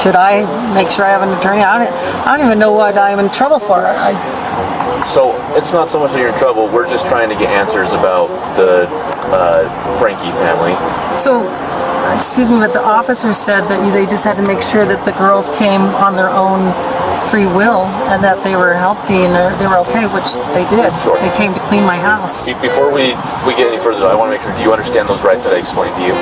should I make sure I have an attorney? I don't even know what I'm in trouble for. So it's not so much that you're in trouble. We're just trying to get answers about the Franke family. So, excuse me, but the officer said that they just had to make sure that the girls came on their own free will and that they were healthy and they were okay, which they did. Sure. They came to clean my house. Before we get any further, I want to make sure, do you understand those rights that I explained to you?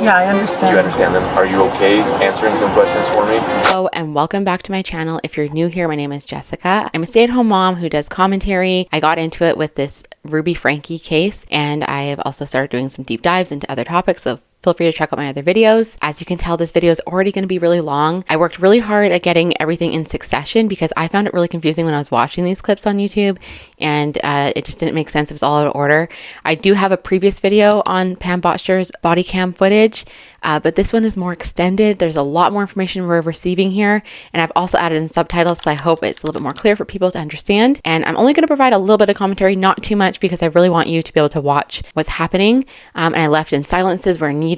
Yeah, I understand. You understand them? Are you okay answering some questions for me? Hello and welcome back to my channel. If you're new here, my name is Jessica. I'm a stay-at-home mom who does commentary. I got into it with this Ruby Franke case, and I have also started doing some deep dives into other topics, so feel free to check out my other videos. As you can tell, this video is already going to be really long. I worked really hard at getting everything in succession because I found it really confusing when I was watching these clips on YouTube, and it just didn't make sense. It was all out of order. I do have a previous video on Pam Bodtcher's body cam footage, but this one is more extended. There's a lot more information we're receiving here, and I've also added in subtitles, so I hope it's a little bit more clear for people to understand. And I'm only going to provide a little bit of commentary, not too much, because I really want you to be able to watch what's happening. And I left in silences where needed,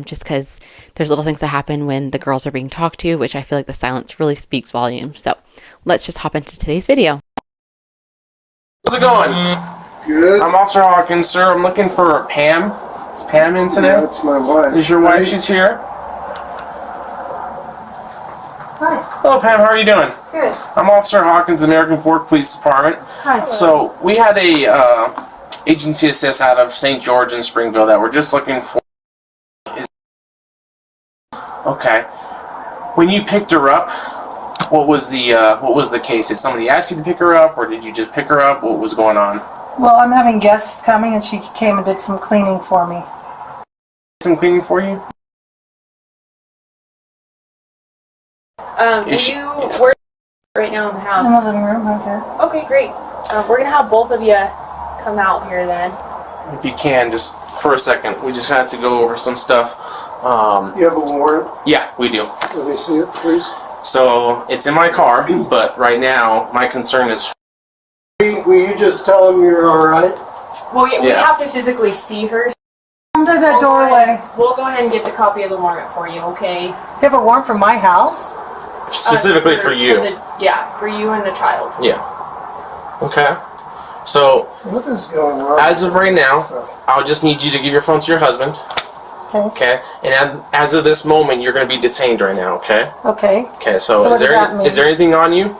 just because there's little things that happen when the girls are being talked to, which I feel like the silence really speaks volumes. So let's just hop into today's video. How's it going? Good. I'm Officer Hawkins, sir. I'm looking for Pam. Is Pam in today? Yeah, that's my wife. Is your wife? She's here. Hi. Hello, Pam. How are you doing? Good. I'm Officer Hawkins, American Ford Police Department. Hi. So we had a agency assist out of St. George in Springville that we're just looking for. Okay. When you picked her up, what was the case? Did somebody ask you to pick her up, or did you just pick her up? What was going on? Well, I'm having guests coming, and she came and did some cleaning for me. Some cleaning for you? You work right now in the house. In the living room, right here. Okay, great. We're gonna have both of you come out here then. If you can, just for a second. We just have to go over some stuff. You have a warrant? Yeah, we do. Let me see it, please. So, it's in my car, but right now, my concern is... Will you just tell them you're alright? Well, we Yeah. have to physically see her. Come to that doorway. We'll go ahead and get the copy of the warrant for you, okay? You have a warrant for my house? Specifically for you. Yeah, for you and the child. Yeah. Okay. So, What is going on? as of right now, I'll just need you to give your phone to your husband. Okay. Okay? And as of this moment, you're going to be detained right now, okay? Okay. Okay, So so, what does that mean? is there anything on you?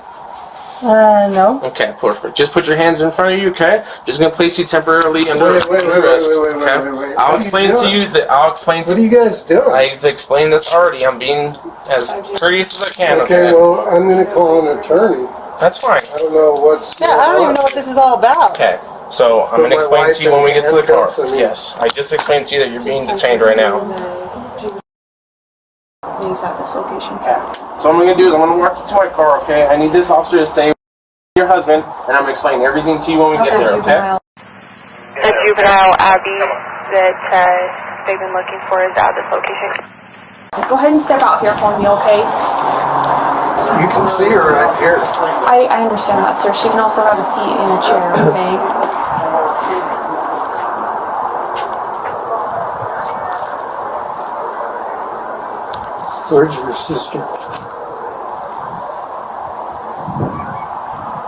No. Okay, perfect. Just put your hands in front of you, okay? Just gonna place you temporarily under Wait, arrest. wait, Okay? wait. I'll What are explain you to doing? you that What are you guys doing? I've explained this already. I'm being as courteous as I can. Okay, well, I'm going to call an attorney. That's fine. I don't know what's Yeah, I don't even know what this is all about. Okay, so I'm gonna my explain wife to you when we get to the car. in handcuffs, Yes, I just explained to you that you're being detained right now. He's at this location. Okay. So what I'm gonna do is I'm gonna walk you to my car. Okay. I need this officer to stay with your husband, and I'm gonna explain everything to you when we get there. Okay. The juvenile Abby that they've been looking for is at this location. Go ahead and step out here for me, okay? You can see her right here. I understand that, sir. She can also have a seat in a chair, okay? Where's your sister?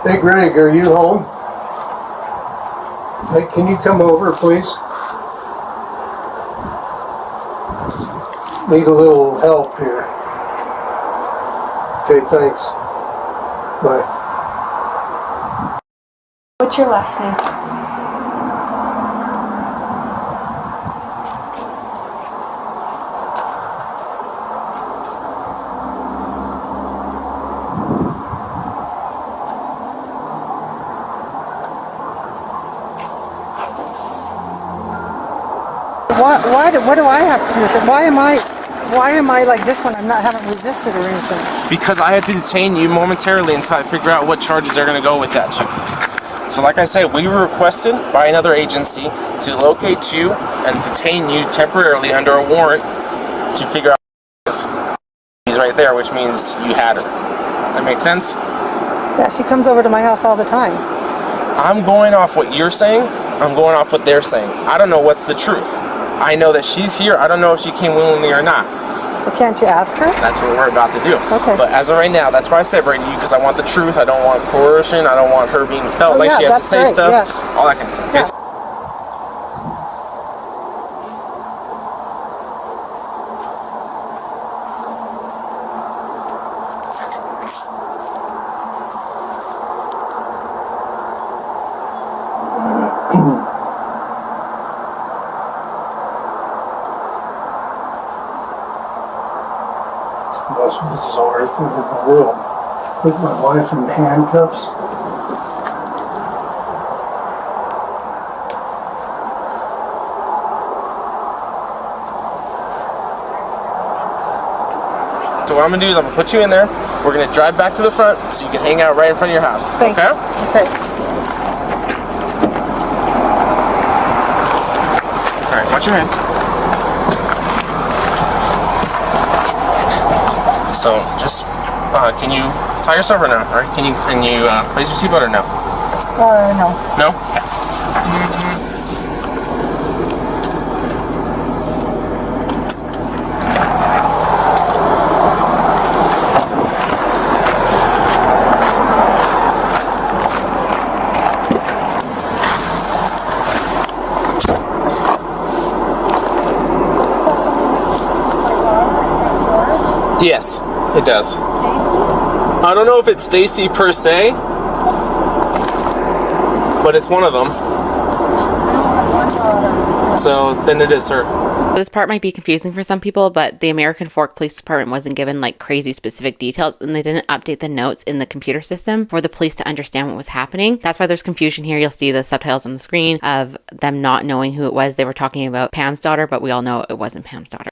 Hey, Greg, are you home? Hey, can you come over, please? Need a little help here. Okay, thanks. Bye. What's your last name? What do I have to do with it? Why am I like this when haven't resisted or anything? Because I had to detain you momentarily until I figure out what charges they're gonna go with that. So like I said, we were requested by another agency to locate you and detain you temporarily under a warrant to figure out what it is. He's right there, which means you had her. That makes sense? Yeah, she comes over to my house all the time. I'm going off what you're saying. I'm going off what they're saying. I don't know what's the truth. I know that she's here. I don't know if she came willingly or not. Well, can't you ask her? That's what we're about to do. Okay. But as of right now, that's why I separated you, because I want the truth. I don't want coercion. I don't want her being felt like yeah, she has to that's say right, stuff. yeah. All that kind of stuff. Okay? Yeah. It's the most bizarre thing in the world. Put my wife in handcuffs. So what I'm going to do is I'm going to put you in there. We're going to drive back to the front so you can hang out right in front of your house. Thank okay? you. Okay. All right, watch your hand. So just, can you tie yourself or no? All right, can you place your seatbelt or no? No. No? Yes, it does. I don't know if it's Stacy per se, but it's one of them. So then it is her. This part might be confusing for some people, but the American Fork Police Department wasn't given like crazy specific details, and they didn't update the notes in the computer system for the police to understand what was happening. That's why there's confusion here. You'll see the subtitles on the screen of them not knowing who it was. They were talking about Pam's daughter, but we all know it wasn't Pam's daughter.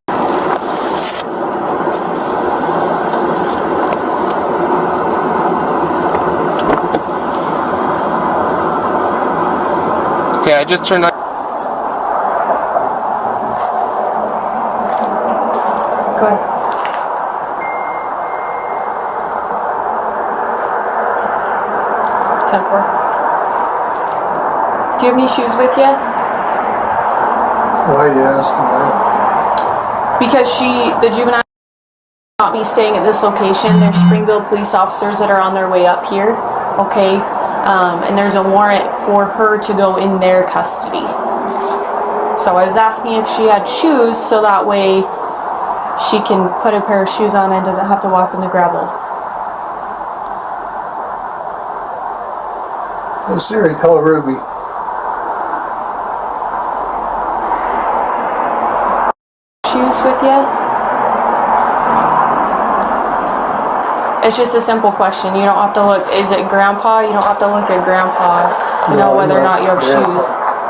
Okay, I just turned on. Go ahead. Temper. Do you have any shoes with you? Why are you asking that? Because the juvenile not be staying at this location. There's Springville police officers that are on their way up here. Okay. And there's a warrant for her to go in their custody. So I was asking if she had shoes so that way she can put a pair of shoes on and doesn't have to walk in the gravel. Let's see her, call Ruby. Shoes with you? It's just a simple question. You don't have to look, is it grandpa? You don't have to look at grandpa to know whether or not you have shoes.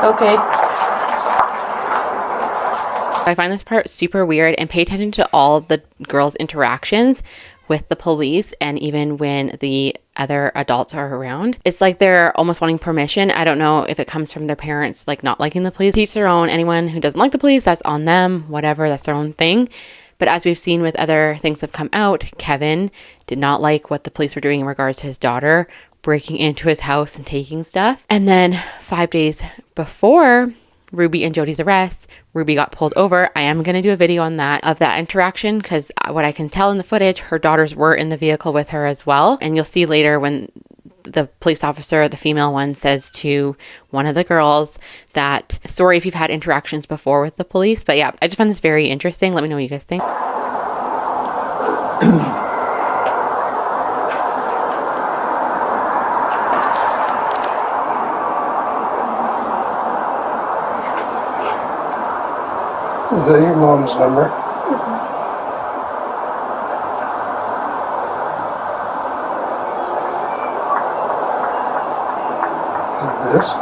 Okay. I find this part super weird, and pay attention to all the girls' interactions with the police and even when the other adults are around. It's like they're almost wanting permission. I don't know if it comes from their parents like not liking the police. Teach their own. Anyone who doesn't like the police, that's on them. Whatever, that's their own thing. But as we've seen with other things that have come out, Kevin did not like what the police were doing in regards to his daughter breaking into his house and taking stuff. And then 5 days before Ruby and Jodi's arrest, Ruby got pulled over. I am going to do a video on that, of that interaction, because what I can tell in the footage, her daughters were in the vehicle with her as well. And you'll see later when the police officer, the female one, says to one of the girls that, sorry if you've had interactions before with the police. But yeah, I just found this very interesting. Let me know what you guys think. Is that your mom's number? Is it this?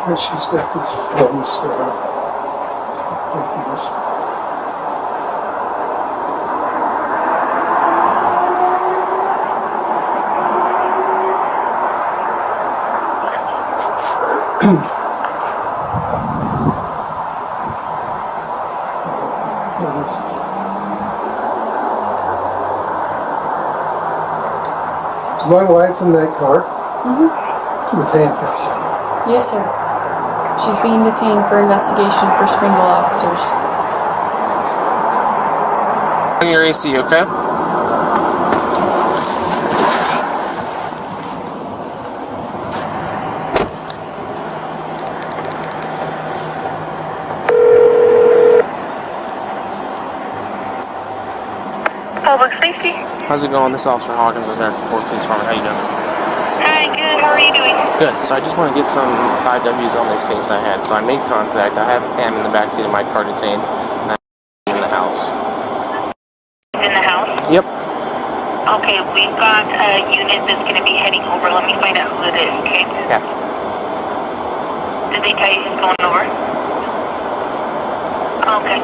And she's got this film set up. Like this. Is my wife in that car? With handcuffs on. Yes, sir. She's being detained for investigation for Springville officers. On your AC, okay? Public safety? How's it going? This is Officer Hawkins with the Police Department. How you doing? Hi, good. How are you doing? Good. So I just want to get some 5Ws on this case I had. So I made contact. I have Pam in the backseat of my car detained, and I'm in the house. In the house? Yep. Okay, we've got a unit that's going to be heading over. Let me find out who it is, okay? Yeah. Did they tell you who's going over? Okay.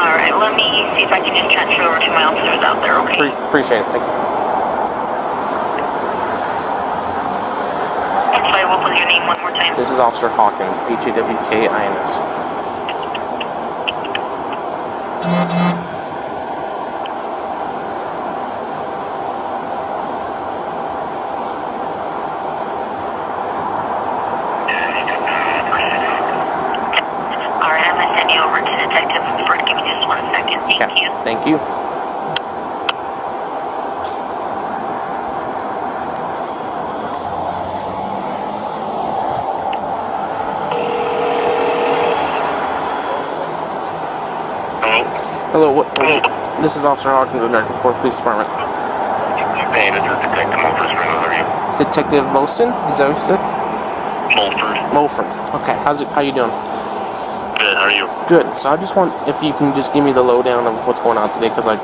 Alright, let me see if I can just transfer over to my officers out there, okay? Appreciate it. Thank you. I'm sorry, what was your name one more time? This is Officer Hawkins, Hawkins. Alright, I'm going to send you over to Detective Mulford. Give me just 1 second. Thank you. Thank you. Hello, this is Officer Hawkins with the Police Department. Hey, this is Detective Mulford. How are you? Detective Molson? Is that what you said? Mulford. Okay. How you doing? Good, how are you? Good. So I just want, if you can just give me the lowdown of what's going on today, because I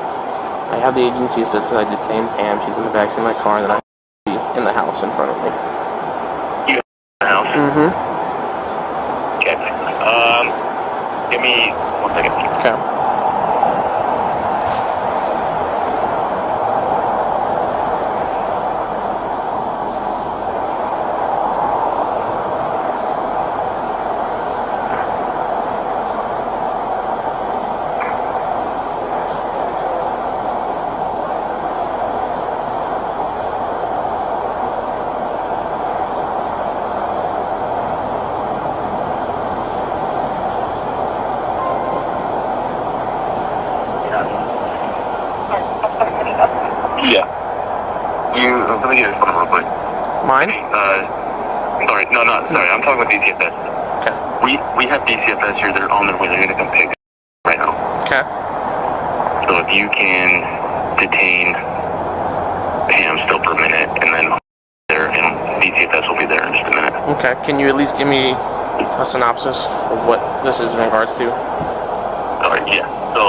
have the agency that says I detained Pam. She's in the backseat of my car, and then I have in the house in front of me. You in the house? Mm-hmm. Okay. Give me 1 second. Okay. Yeah. Let me get this phone real quick. Mine? Sorry, no, sorry, I'm talking with DCFS. Okay. We have DCFS here, they're on their way, they're gonna come pick us right now. Okay. So if you can detain Pam still for a minute, and then there, and DCFS will be there in just a minute. Okay. Can you at least give me a synopsis of what this is in regards to? Alright, yeah. So,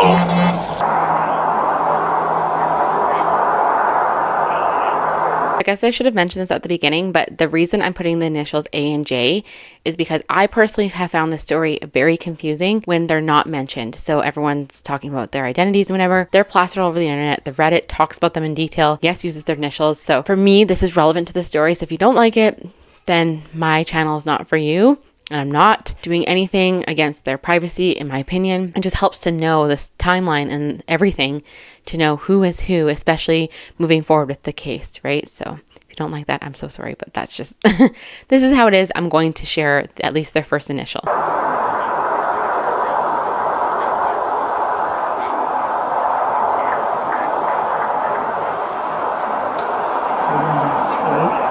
I guess I should have mentioned this at the beginning, but the reason I'm putting the initials A and J is because I personally have found this story very confusing when they're not mentioned. So everyone's talking about their identities and whatever. They're plastered all over the internet. The Reddit talks about them in detail. Yes, uses their initials. So for me, this is relevant to the story. So if you don't like it, then my channel is not for you. And I'm not doing anything against their privacy, in my opinion. It just helps to know this timeline and everything, to know who is who, especially moving forward with the case, right? So if you don't like that, I'm so sorry, but that's just, this is how it is. I'm going to share at least their first initial. That's right.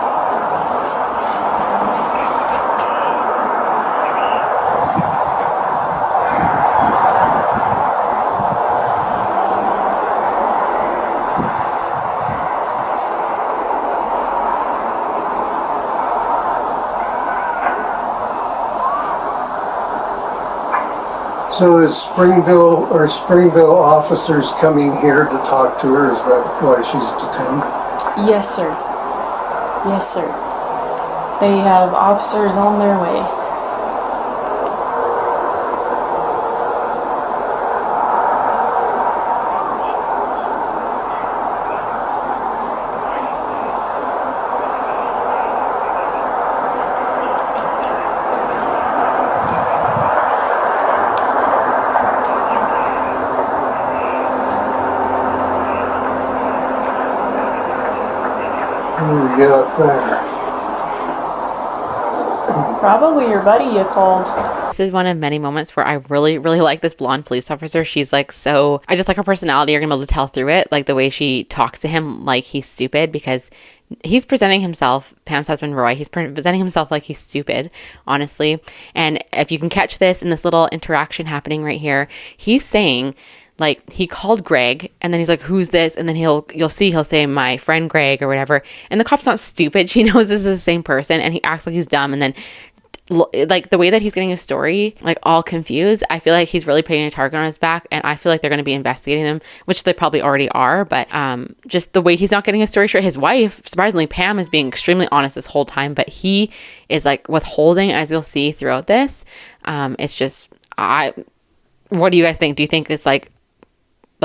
So is Springville officers coming here to talk to her? Is that why she's detained? Yes, sir. Yes, sir. They have officers on their way. Who we got there? Probably your buddy you called. This is one of many moments where I really, really like this blonde police officer. She's like, so I just like her personality. You're gonna be able to tell through it, like the way she talks to him like he's stupid, because he's presenting himself, Pam's husband Roy, he's presenting himself like he's stupid, honestly. And if you can catch this in this little interaction happening right here, he's saying, like, he called Greg and then he's like, who's this? And then he'll say my friend Greg or whatever. And the cop's not stupid. She knows this is the same person, and he acts like he's dumb. And then like the way that he's getting his story like all confused, I feel like he's really putting a target on his back, and I feel like they're going to be investigating him, which they probably already are. But just the way he's not getting his story straight. His wife, surprisingly, Pam, is being extremely honest this whole time, but he is like withholding, as you'll see throughout this. It's just, what do you guys think? Do you think it's like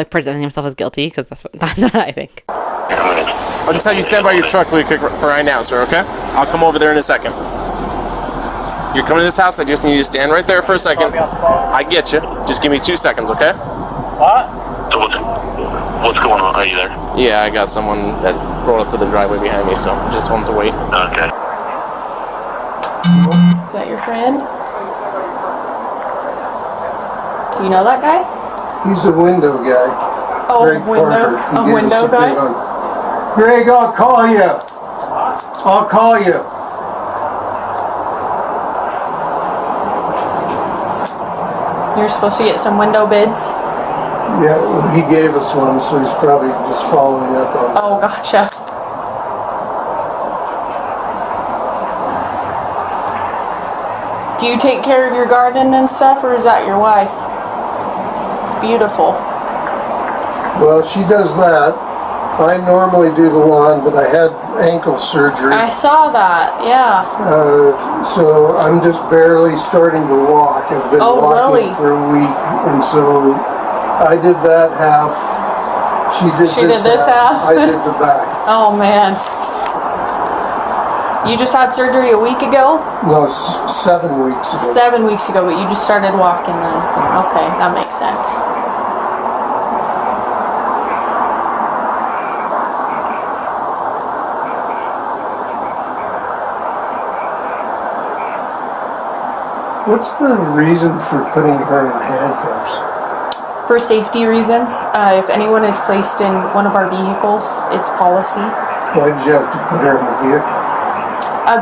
presenting himself as guilty? Because that's what I think. I'll just have you stand by your truck really quick for right now, sir, okay? I'll come over there in a second. You're coming to this house, I just need you to stand right there for a second. I get you. Just give me 2 seconds, okay? So what's going on? Are you there? Yeah, I got someone that rolled up to the driveway behind me, so just told him to wait. Okay. Is that your friend? Do you know that guy? He's a window guy. Oh, Greg Parker. He a gave window us a guy? bid on- Greg, I'll call you. I'll call you. You're supposed to get some window bids? Yeah, well, he gave us one, so he's probably just following up on that. Oh, gotcha. Do you take care of your garden and stuff, or is that your wife? It's beautiful. Well, she does that. I normally do the lawn, but I had ankle surgery. I saw that, yeah. So I'm just barely starting to walk. I've been Oh, walking really? for a week, and so I did that half. She did this half. I did the back. Oh, man. You just had surgery a week ago? No, 7 weeks ago. 7 weeks ago, but you just started walking then. Okay, that makes sense. What's the reason for putting her in handcuffs? For safety reasons, if anyone is placed in one of our vehicles, it's policy. Why did you have to put her in the vehicle?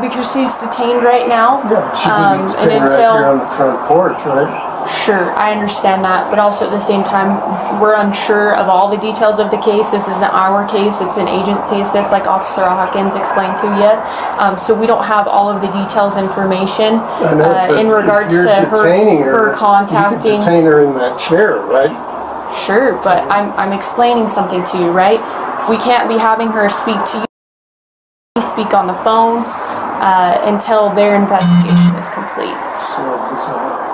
Because she's detained right now. Yeah, but she can be detained right here on the front porch, right? Sure, I understand that, but also at the same time, we're unsure of all the details of the case. This isn't our case, it's an agency assist like Officer Hawkins explained to you. So we don't have all of the details information in regards to her contacting. You can detain her in that chair, right? Sure, but I'm explaining something to you, right? We can't be having her speak to you, speak on the phone, until their investigation is complete. So bizarre.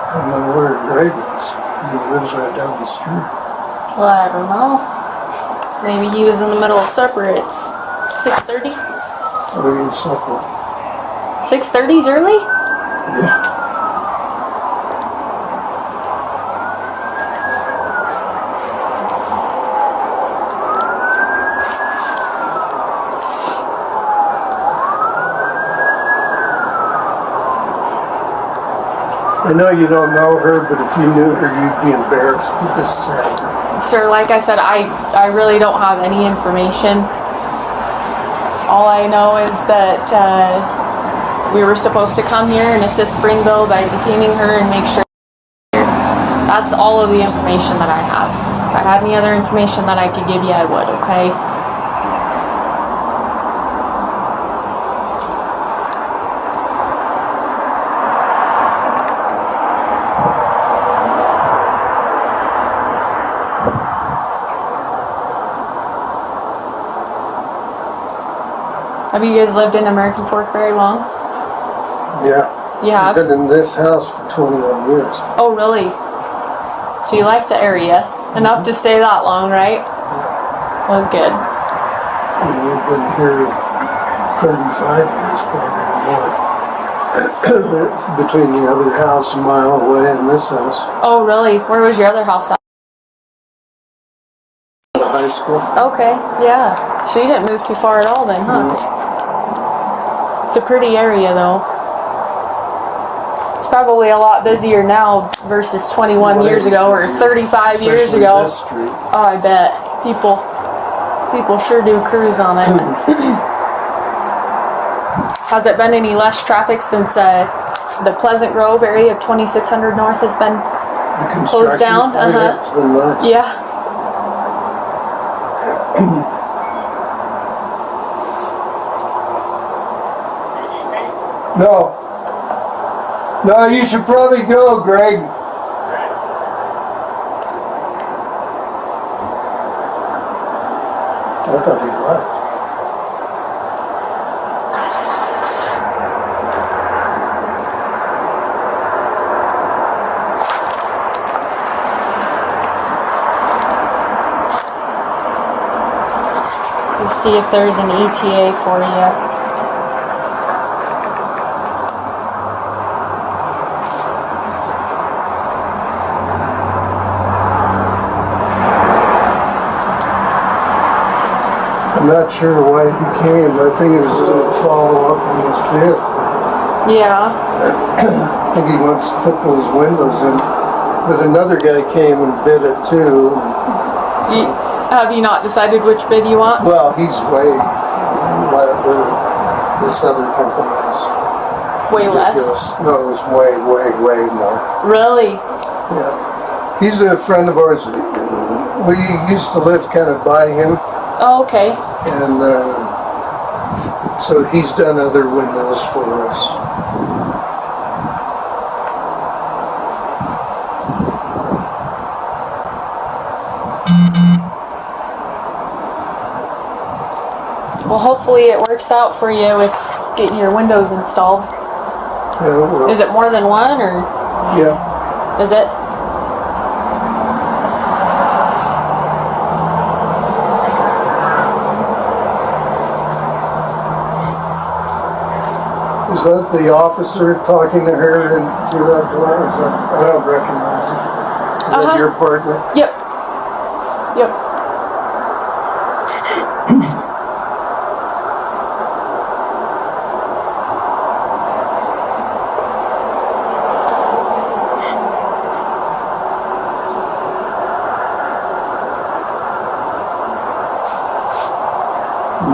I don't know where Greg is. He lives right down the street. Well, I don't know. Maybe he was in the middle of supper. It's 6:30. What are you supper? 6:30's early? Yeah. I know you don't know her, but if you knew her, you'd be embarrassed that this is happening. Sir, like I said, I really don't have any information. All I know is that we were supposed to come here and assist Springville by detaining her and make sure. That's all of the information that I have. If I had any other information that I could give you, I would, okay? Have you guys lived in American Fork very long? Yeah. You have? I've been in this house for 21 years. Oh, really? So you like the area enough to stay that long, right? Well, good. I mean, we've been here 35 years, probably more. Between the other house a mile away and this house. Oh, really? Where was your other house at? The high school. Okay, yeah. So you didn't move too far at all then, huh? It's a pretty area, though. It's probably a lot busier now versus 21 years ago or 35 years ago. This street. Oh, I bet. People sure do cruise on it. Has it been any less traffic since the Pleasant Grove area of 2600 North has been The construction. closed down? Yeah, it's been nice. Yeah. No. No, you should probably go, Greg. I thought he left. We'll see if there's an ETA for you. I'm not sure why he came. I think it was to follow up on his bid. Yeah. I think he wants to put those windows in. But another guy came and bid it too. Have you not decided which bid you want? Well, he's way this other company is Way ridiculous. less? No, it was way more. Really? Yeah. He's a friend of ours. We used to live kind of by him. Oh, okay. And so he's done other windows for us. Well, hopefully it works out for you with getting your windows installed. Yeah, well, Is it more than one, or yeah. is it? Is that the officer talking to her through that door? Is that, I don't recognize it. Is that your partner? Yep. Yep.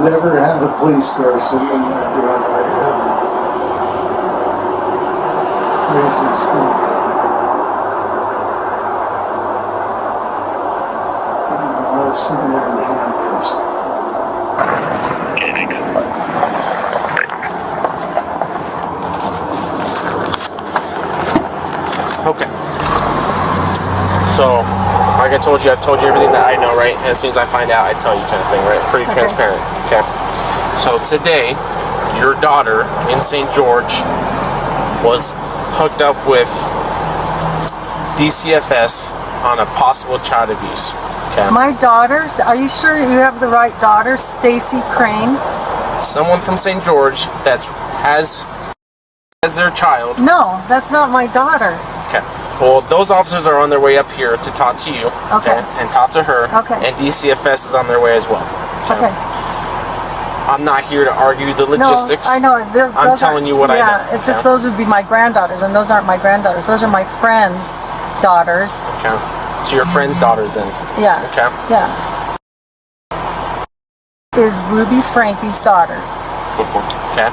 Never had a police car sitting in that driveway ever. Craziest thing. And my wife's sitting there in handcuffs. Okay, thanks. Okay. So, like I told you, I've told you everything that I know, right? And as soon as I find out, I tell you kind of thing, right? Pretty transparent, okay? So today, your daughter in St. George was hooked up with DCFS on a possible child abuse, okay? My daughters, are you sure you have the right daughter, Stacy Crane? Someone from St. George that has their child. No, that's not my daughter. Okay. Well, those officers are on their way up here to talk to you. Okay. And talk to her. Okay. And DCFS is on their way as well. Okay. I'm not here to argue the logistics. No, I know. I'm telling you what I know. Yeah, it's just those would be my granddaughters, and those aren't my granddaughters. Those are my friends' daughters. Okay. So your friend's daughters then. Yeah. Okay. Yeah. Is Ruby Franke's daughter. Okay.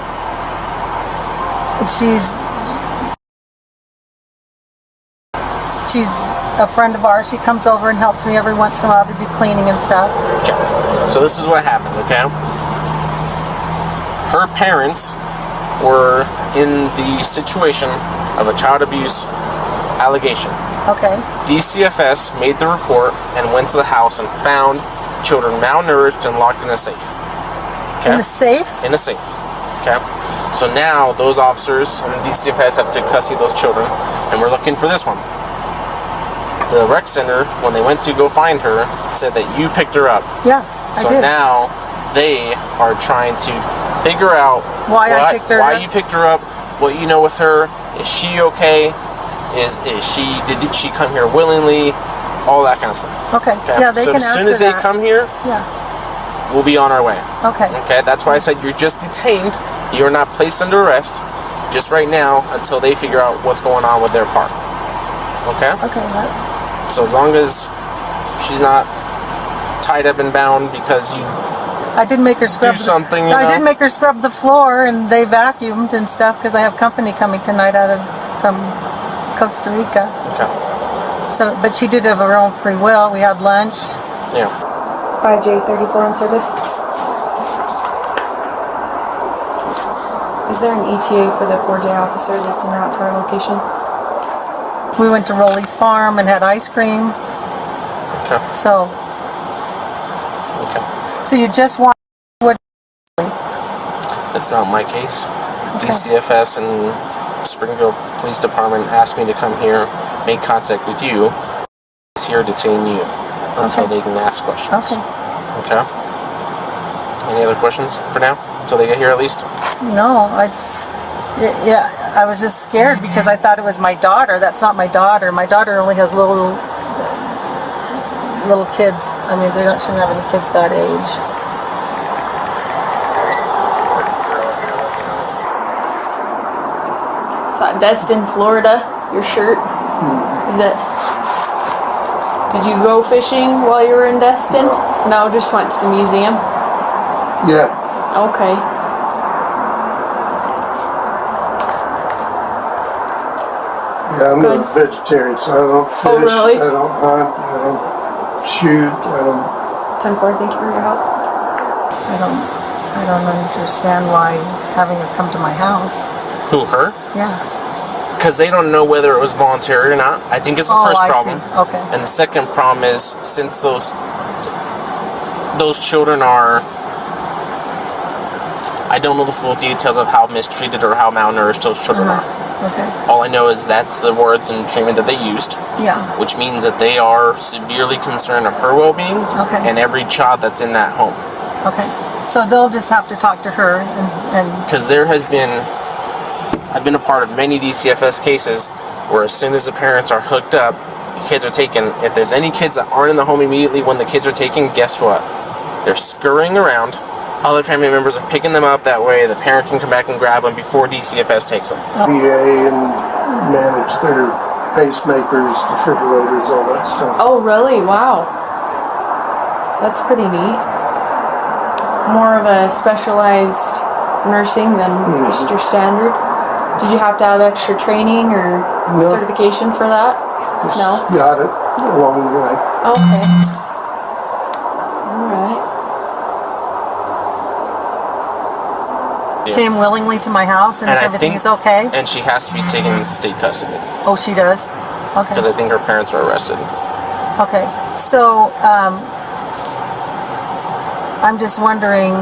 And she's a friend of ours. She comes over and helps me every once in a while to do cleaning and stuff. Okay. So this is what happened, okay? Her parents were in the situation of a child abuse allegation. Okay. DCFS made the report and went to the house and found children malnourished and locked in a safe. Okay? In the safe? In a safe. Okay? So now those officers and the DCFS have to custody those children, and we're looking for this one. The rec center, when they went to go find her, said that you picked her up. Yeah, I So did. now they are trying to figure out Why I picked her why up? you picked her up, what you know with her. Is she okay? Did she come here willingly? All that kind of stuff. Okay. Okay? Yeah, they so can as ask soon her as they that. come here, Yeah. we'll be on our way. Okay. Okay, that's why I said you're just detained. You're not placed under arrest just right now until they figure out what's going on with their part. Okay? Okay. So as long as she's not tied up and bound because you I did make her scrub. do something, you I know? did make her scrub the floor, and they vacuumed and stuff because I have company coming tonight from Costa Rica. Okay. So, but she did it of her own free will. We had lunch. Yeah. 5J34 in service. Is there an ETA for the 4J officer that's en route to our location? We went to Rolly's farm and had ice cream. Okay. So, Okay. so you just want what? That's not my case. DCFS and Springville Police Department asked me to come here, make contact with you. It's here to detain you until Okay. they can ask questions. Okay. Okay. Any other questions for now? Until they get here at least? No, yeah, I was just scared because I thought it was my daughter. That's not my daughter. My daughter only has little kids. I mean, she doesn't have any kids that age. Is that Destin, Florida? Your shirt? Is it? Did you go fishing while you were in Destin? No, just went to the museum. Yeah. Okay. Yeah, I'm Good. a vegetarian, so I don't fish, Oh, really? I don't hunt, I don't shoot, I don't... 10-4, thank you for your help. I don't understand why having her come to my house. Who, her? Yeah. Because they don't know whether it was voluntary or not. I think it's the first I problem. see. Okay. And the second problem is since those children are, I don't know the full details of how mistreated or how malnourished those children are. Okay. All I know is that's the words and treatment that they used, Yeah. which means that they are severely concerned of her well-being Okay. and every child that's in that home. Okay. So they'll just have to talk to her and Because I've been a part of many DCFS cases where as soon as the parents are hooked up, kids are taken. If there's any kids that aren't in the home immediately when the kids are taken, guess what? They're scurrying around. Other family members are picking them up that way. The parent can come back and grab them before DCFS takes them. VA and manage their pacemakers, defibrillators, all that stuff. Oh, really? Wow. That's pretty neat. More of a specialized nursing than just your standard. Did you have to have extra training or No. certifications for that? Just No? got it along the way. Okay. Alright. came willingly to my house, and if I everything's think- okay. And she has to be taken into state custody Oh, she does. because Okay. I think her parents were arrested. Okay. So I'm just wondering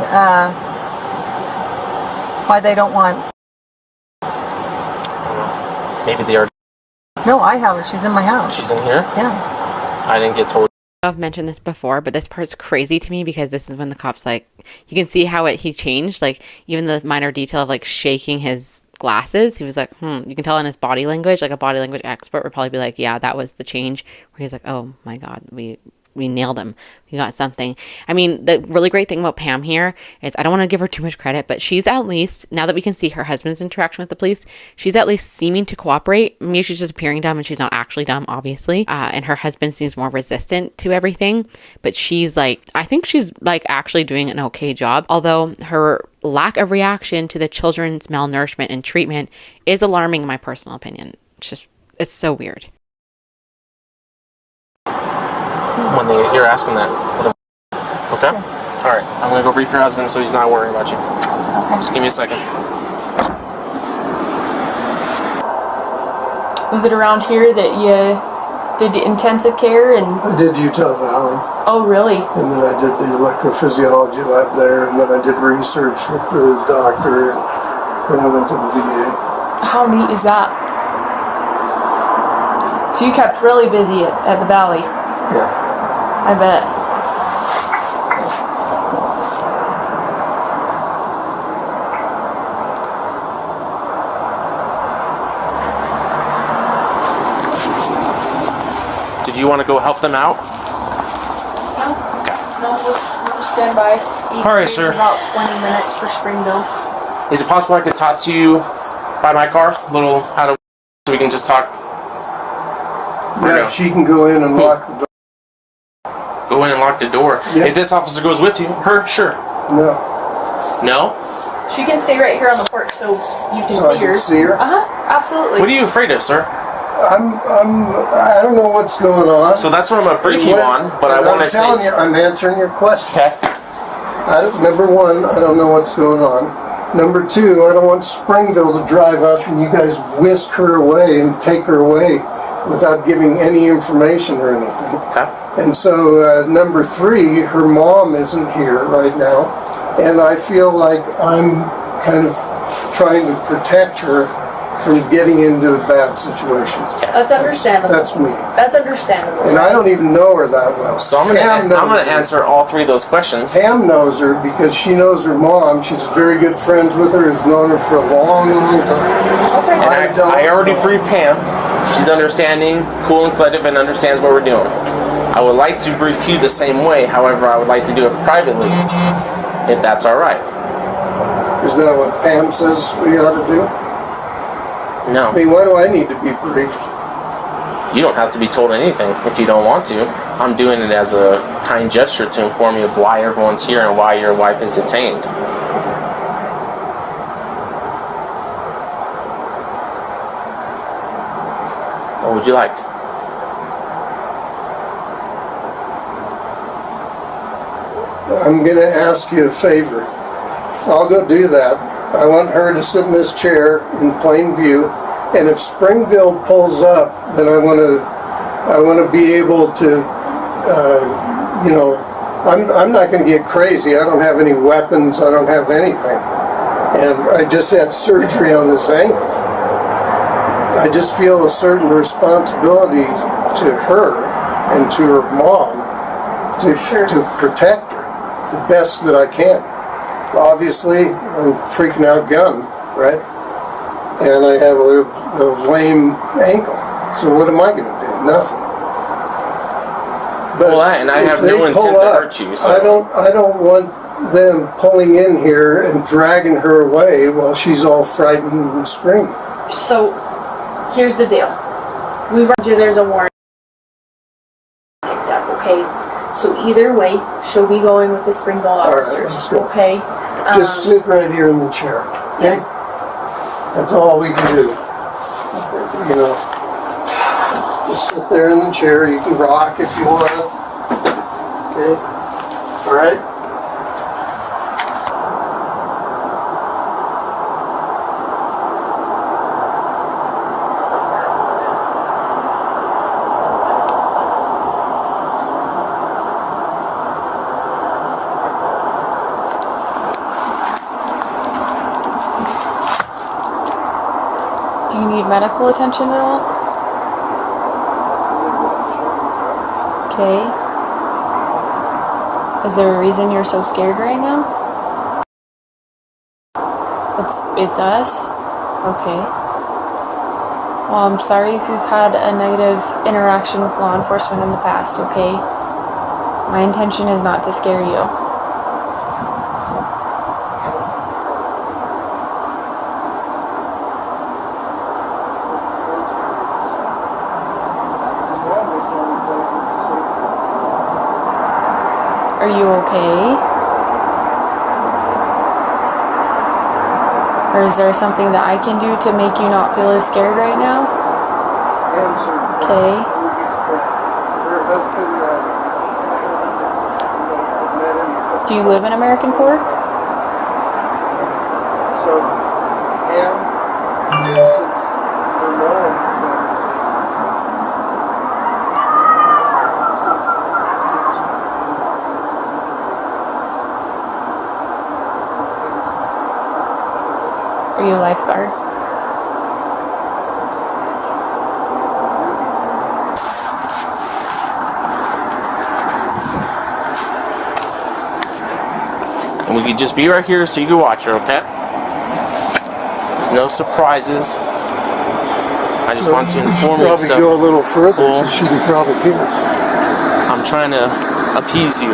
why they don't want. Maybe they are. No, I have her. She's in my house. She's in here. Yeah. I didn't get told. I've mentioned this before, but this part's crazy to me because this is when the cops, like, you can see how he changed, like, even the minor detail of, like, shaking his glasses. He was like, you can tell in his body language, like a body language expert would probably be like, yeah, that was the change, where he's like, oh my God, we nailed him. We got something. I mean, the really great thing about Pam here is, I don't want to give her too much credit, but she's at least, now that we can see her husband's interaction with the police, she's at least seeming to cooperate. Maybe she's just appearing dumb and she's not actually dumb, obviously. And her husband seems more resistant to everything, but she's like, I think she's like actually doing an okay job. Although her lack of reaction to the children's malnourishment and treatment is alarming in my personal opinion. It's so weird. when they here, ask them that. Okay? Alright, I'm gonna go brief your husband so he's not worrying about you. Okay. Just give me a second. Was it around here that you did intensive care and? I did Utah Valley, Oh, really? and then I did the electrophysiology lab there, and then I did research with the doctor, and then I went to the VA. How neat is that? So you kept really busy at the Valley. Yeah. I bet. Did you want to go help them out? No. Okay. No, we'll stand by. All right, sir. About 20 minutes for Springville. Is it possible I could talk to you by my car? A little out of so we can just talk. Yeah, if she can go in and lock the door. Go in and lock the door. Yeah. If this officer goes with you, her, sure. No. No? She can stay right here on the porch so you can So I see can her. see her? Absolutely. What are you afraid of, sir? I don't know what's going on. So that's what I'm gonna brief you on, but I want to say. I'm telling you, I'm answering your question. Okay. Number one, I don't know what's going on. Number two, I don't want Springville to drive up and you guys whisk her away and take her away without giving any information or anything. Okay. And so, number three, her mom isn't here right now, and I feel like I'm kind of trying to protect her from getting into a bad situation. That's understandable. That's me. That's understandable. And I don't even know her that well. So I'm gonna answer all three of those questions. Pam knows her because she knows her mom. She's very good friends with her, has known her for a long, long time. Okay. And I already briefed Pam. She's understanding, cool and collective, and understands what we're doing. I would like to brief you the same way, however, I would like to do it privately, if that's alright. Is that what Pam says we ought to do? No. I mean, why do I need to be briefed? You don't have to be told anything if you don't want to. I'm doing it as a kind gesture to inform you of why everyone's here and why your wife is detained. What would you like? I'm going to ask you a favor. I'll go do that. I want her to sit in this chair in plain view, and if Springville pulls up, then I want to be able to, I'm not going to get crazy. I don't have any weapons. I don't have anything, and I just had surgery on this ankle. I just feel a certain responsibility to her and to her mom to protect her the best that I can. Obviously, I'm freaking out gun, right? And I have a lame ankle. So what am I going to do? Nothing. But I have no intent to hurt you. So. I don't want them pulling in here and dragging her away while she's all frightened and screaming. So, here's the deal. We run you, there's a warrant picked up, okay? So either way, she'll be going with the Springville officers, okay? Just sit right here in the chair, okay? That's all we can do. You know, just sit there in the chair. You can rock if you want. Okay? All right? Do you need medical attention at all? Okay. Is there a reason you're so scared right now? It's us? Okay. Well, I'm sorry if you've had a negative interaction with law enforcement in the past, okay? My intention is not to scare you. Are you okay? Or is there something that I can do to make you not feel as scared right now? Okay. Her husband Do you live in American Fork? So, Pam, since her mom was on Are you a lifeguard? And we could just be right here so you can watch her, okay? There's no surprises. I just want to inform you of probably stuff. go a little further. Well, She can probably hear. I'm trying to appease you.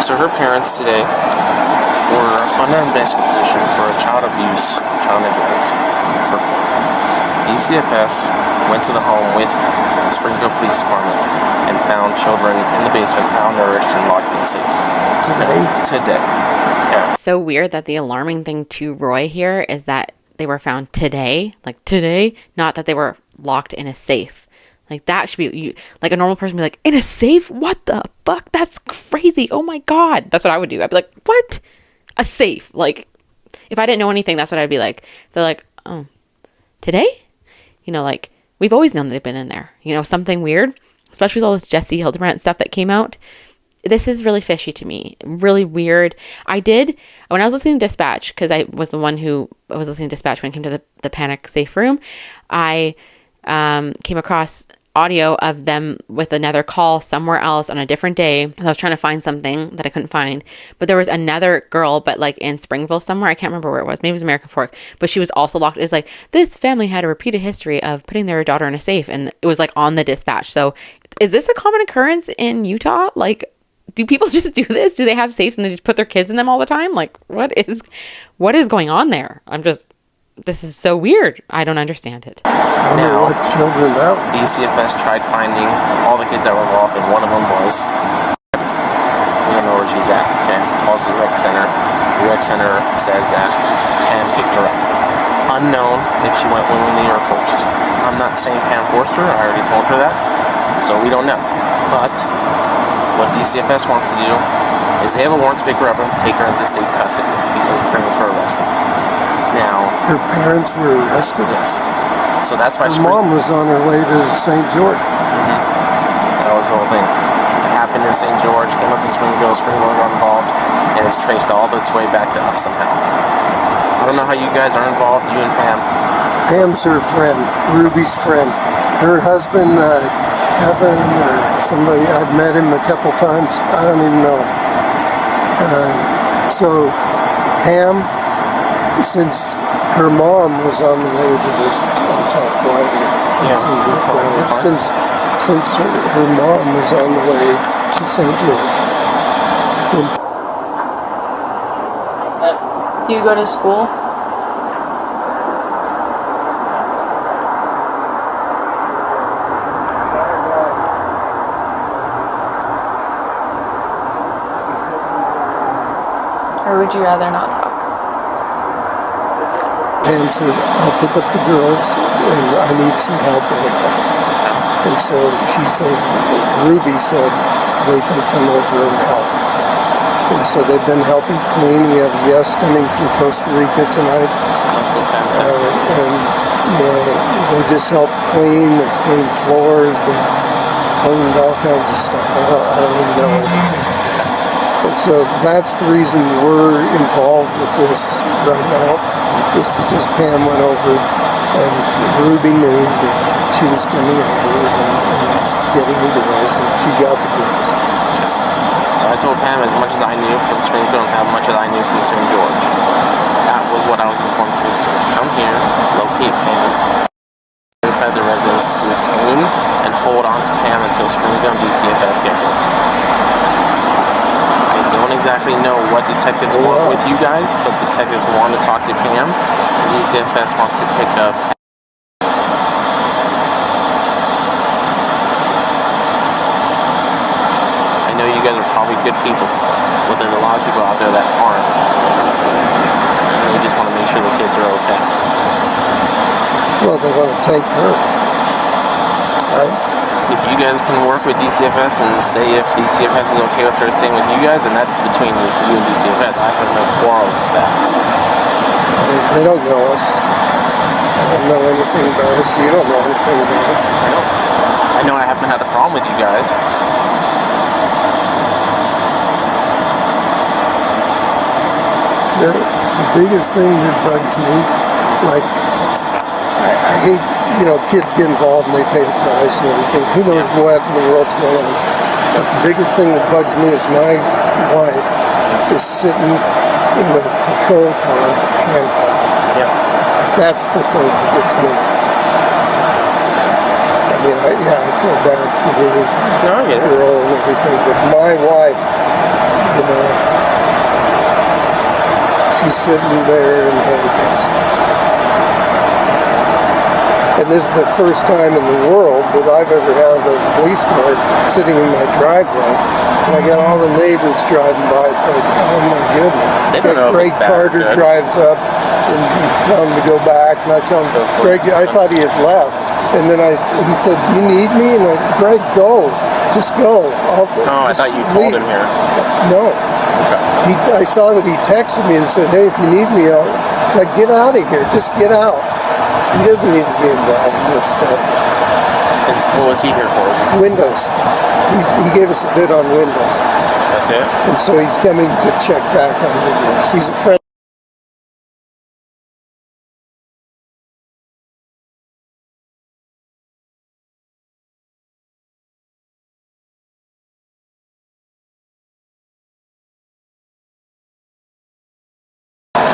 So her parents today were under investigation for child abuse, child neglect. DCFS went to the home with the Springville Police Department and found children in the basement, malnourished and locked in the safe. Today. Yeah. So weird that the alarming thing to Roy here is that they were found today, not that they were locked in a safe. Like that should be, like a normal person would be like, in a safe? What the fuck? That's crazy. Oh my God. That's what I would do. I'd be like, what? A safe? Like, if I didn't know anything, that's what I'd be like. They're like, oh, today? You know, like, we've always known they've been in there. You know, something weird, especially with all this Jesse Hildebrandt stuff that came out. This is really fishy to me. Really weird. When I was listening to Dispatch, because I was the one who was listening to Dispatch when it came to the panic safe room, I came across audio of them with another call somewhere else on a different day. I was trying to find something that I couldn't find, but there was another girl, but like in Springville somewhere. I can't remember where it was. Maybe it was American Fork, but she was also locked. It's like, this family had a repeated history of putting their daughter in a safe, and it was like on the Dispatch. So is this a common occurrence in Utah? Like, do people just do this? Do they have safes and they just put their kids in them all the time? Like, what is going on there? This is so weird. I don't understand it. Now, what children that was. DCFS tried finding all the kids that were involved, and one of them was, we don't know where she's at, okay? Calls the rec center. The rec center says that Pam picked her up. Unknown if she went willingly or forced. I'm not saying Pam forced her. I already told her that. So we don't know. But what DCFS wants to do is they have a warrant to pick her up and take her into state custody because the parents were arrested. Now, Her parents were arrested. yes. So that's why Her mom was on her way to St. George. That was the whole thing. It happened in St. George, came up to Springville got involved, and it's traced all its way back to us somehow. I don't know how you guys are involved, you and Pam. Pam's her friend, Ruby's friend. Her husband, Kevin, or somebody, I've met him a couple times. I don't even know him. So, Pam, since her mom was on the way to this top right here, since her mom was on the way to St. George. Do you go to school? Or would you rather not talk? Pam said, I'll pick up the girls and I need some help anyway. And so she said, Ruby said they can come over and help. And so they've been helping clean. We have guests coming from Costa Rica tonight. That's what Pam said. And, you know, they just help clean. They clean floors. They cleaned all kinds of stuff. I don't even know anything. And so that's the reason we're involved with this right now, just because Pam went over and Ruby knew that she was coming over and getting the girls, and she got the girls. So I told Pam as much as I knew from Springfield and how much as I knew from St. George. That was what I was informed to do. Come here, locate Pam inside the residence to detain and hold on to Pam until Springfield and DCFS get her. I don't exactly know what detectives want with you guys, but detectives want to talk to Pam, and DCFS wants to pick up. I know you guys are probably good people, but there's a lot of people out there that aren't. And we just want to make sure the kids are okay. Well, they want to take her, right? if you guys can work with DCFS and say if DCFS is okay with her staying with you guys, and that's between you and DCFS. I have no quarrel with that. They don't know us. I don't know anything about us. You don't know anything about it. I know I haven't had a problem with you guys. The biggest thing that bugs me, like, I hate, kids get involved and they pay the price and everything. Who knows what in the world's going on. But the biggest thing that bugs me is my wife is sitting in a patrol car handcuffed. Yep. That's the thing that gets me. I mean, I feel bad for the girl and everything, but my wife, she's sitting there in handcuffs. And this is the first time in the world that I've ever had a police car sitting in my driveway. And I got all the neighbors driving by. It's like, oh my goodness. They don't know if Greg it's bad or Carter good. drives up and tell him to go back. And I tell him, Greg, I thought he had left. And then he said, do you need me? And Greg, go. Just go. I thought you called him here. No. Okay. I saw that he texted me and said, hey, if you need me, it's like, get out of here. Just get out. He doesn't need to be involved in this stuff. What was he here for? Windows. He gave us a bid on Windows. That's it? And so he's coming to check back on Windows. He's a friend.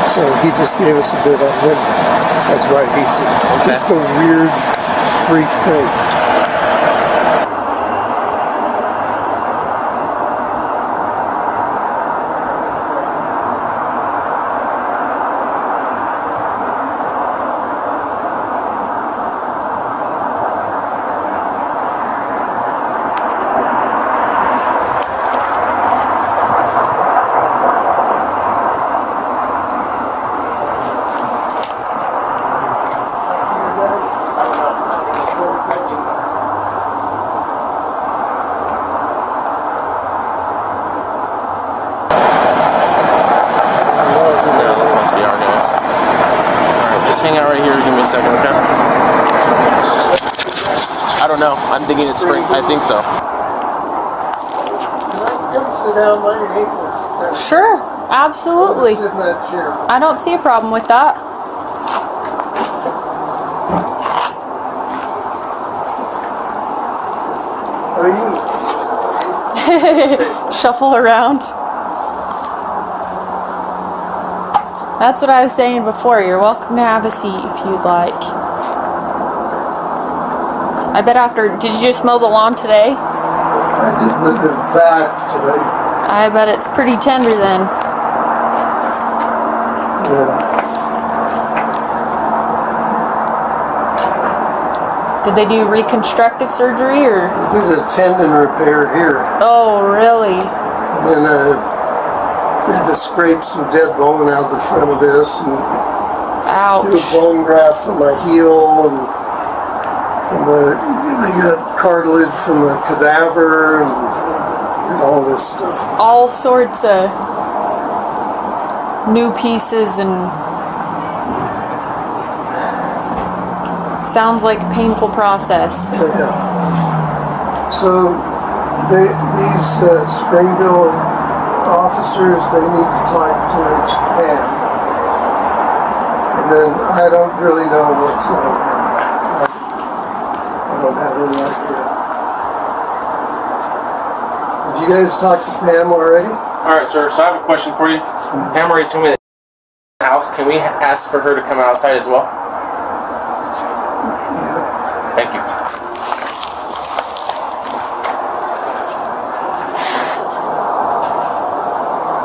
So he just gave us a bid on Windows. That's right, he's just a weird freak thing. Hang out right here. Give me a second, okay? I don't know. I'm thinking it's spring. I think so. Can I come sit down? My ankles. Sure, absolutely. Sit in that chair. I don't see a problem with that. Are you? Shuffle around. That's what I was saying before. You're welcome to have a seat if you'd like. I bet did you just mow the lawn today? I did live it back today. I bet it's pretty tender then. Yeah. Did they do reconstructive surgery or? They did a tendon repair here. Oh, really? And then had to scrape some dead bone out the front of this and Ouch. do a bone graft for my heel and they got cartilage from the cadaver and all this stuff. All sorts of new pieces and sounds like a painful process. Yeah. So these Springville officers, they need to talk to Pam. And then I don't really know what's going on. I don't have any idea. Did you guys talk to Pam already? Alright, sir. So I have a question for you. Pam already told me that the house. Can we ask for her to come outside as well? Yeah. Thank you.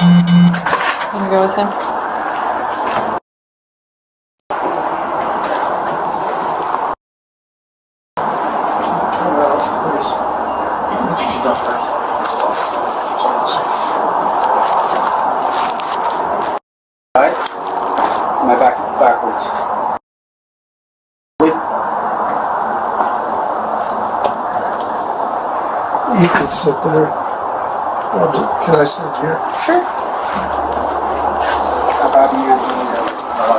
You can go with him. Alright. My back backwards. You can sit there. Can I sit here? Sure. How about you?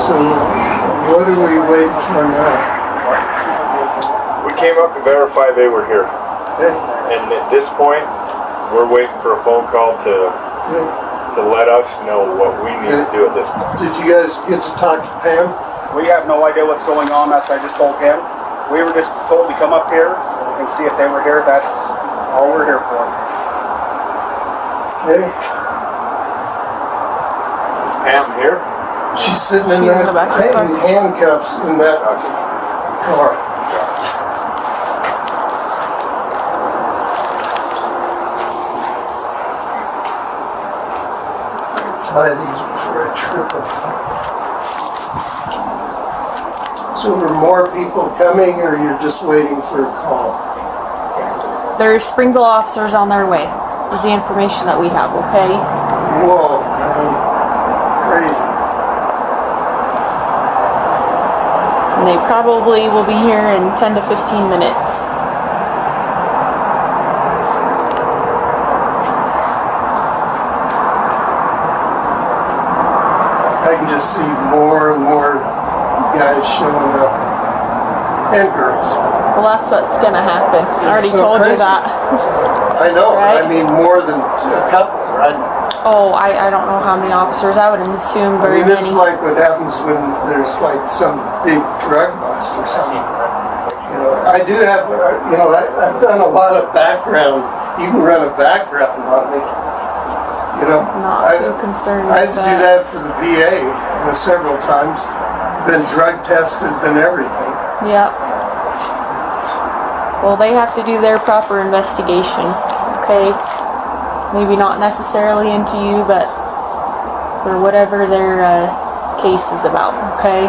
So what are we waiting for now? We came up to verify they were here. Okay. And at this point, we're waiting for a phone call to let us know what we need to do at this point. Did you guys get to talk to Pam? We have no idea what's going on. That's what I just told him. We were just told to come up here and see if they were here. That's all we're here for. Okay. Is Pam here? She's sitting in She's that in the back of the car. in handcuffs in that car. Tie these before I trip them. So are more people coming, or you're just waiting for a call? There's Springville officers on their way, is the information that we have, okay? Whoa, man. Crazy. And they probably will be here in 10 to 15 minutes. I can just see more and more guys showing up. And girls. Well, that's what's gonna happen. I already so told you crazy. that. I know, Right? I mean more than a couple, right? Oh, I don't know how many officers. I would assume I very mean, this many. is like what happens when there's like some big drug bust or something. You know, I do have, I've done a lot of background. You can run a background on me. You know, Not too concerned I had with to do that for the VA, several times. Been drug tested, been everything. Yep. Well, they have to do their proper investigation, okay? Maybe not necessarily into you, but for whatever their case is about, okay?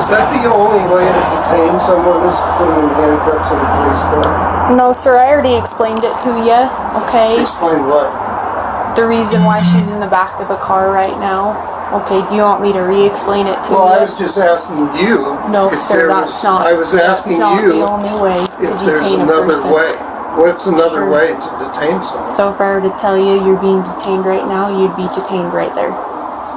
Is that the only way to detain someone is to put them in handcuffs in a police car? No, sir, I already explained it to you, okay? Explain what? The reason why she's in the back of the car right now. Okay, do you want me to re-explain it to Well, you? I was just asking you. No, if sir, there that's not. I was asking that's not you the only way to if there's detain a another person. way. What's another Sure. way to detain someone? So if I were to tell you you're being detained right now, you'd be detained right there.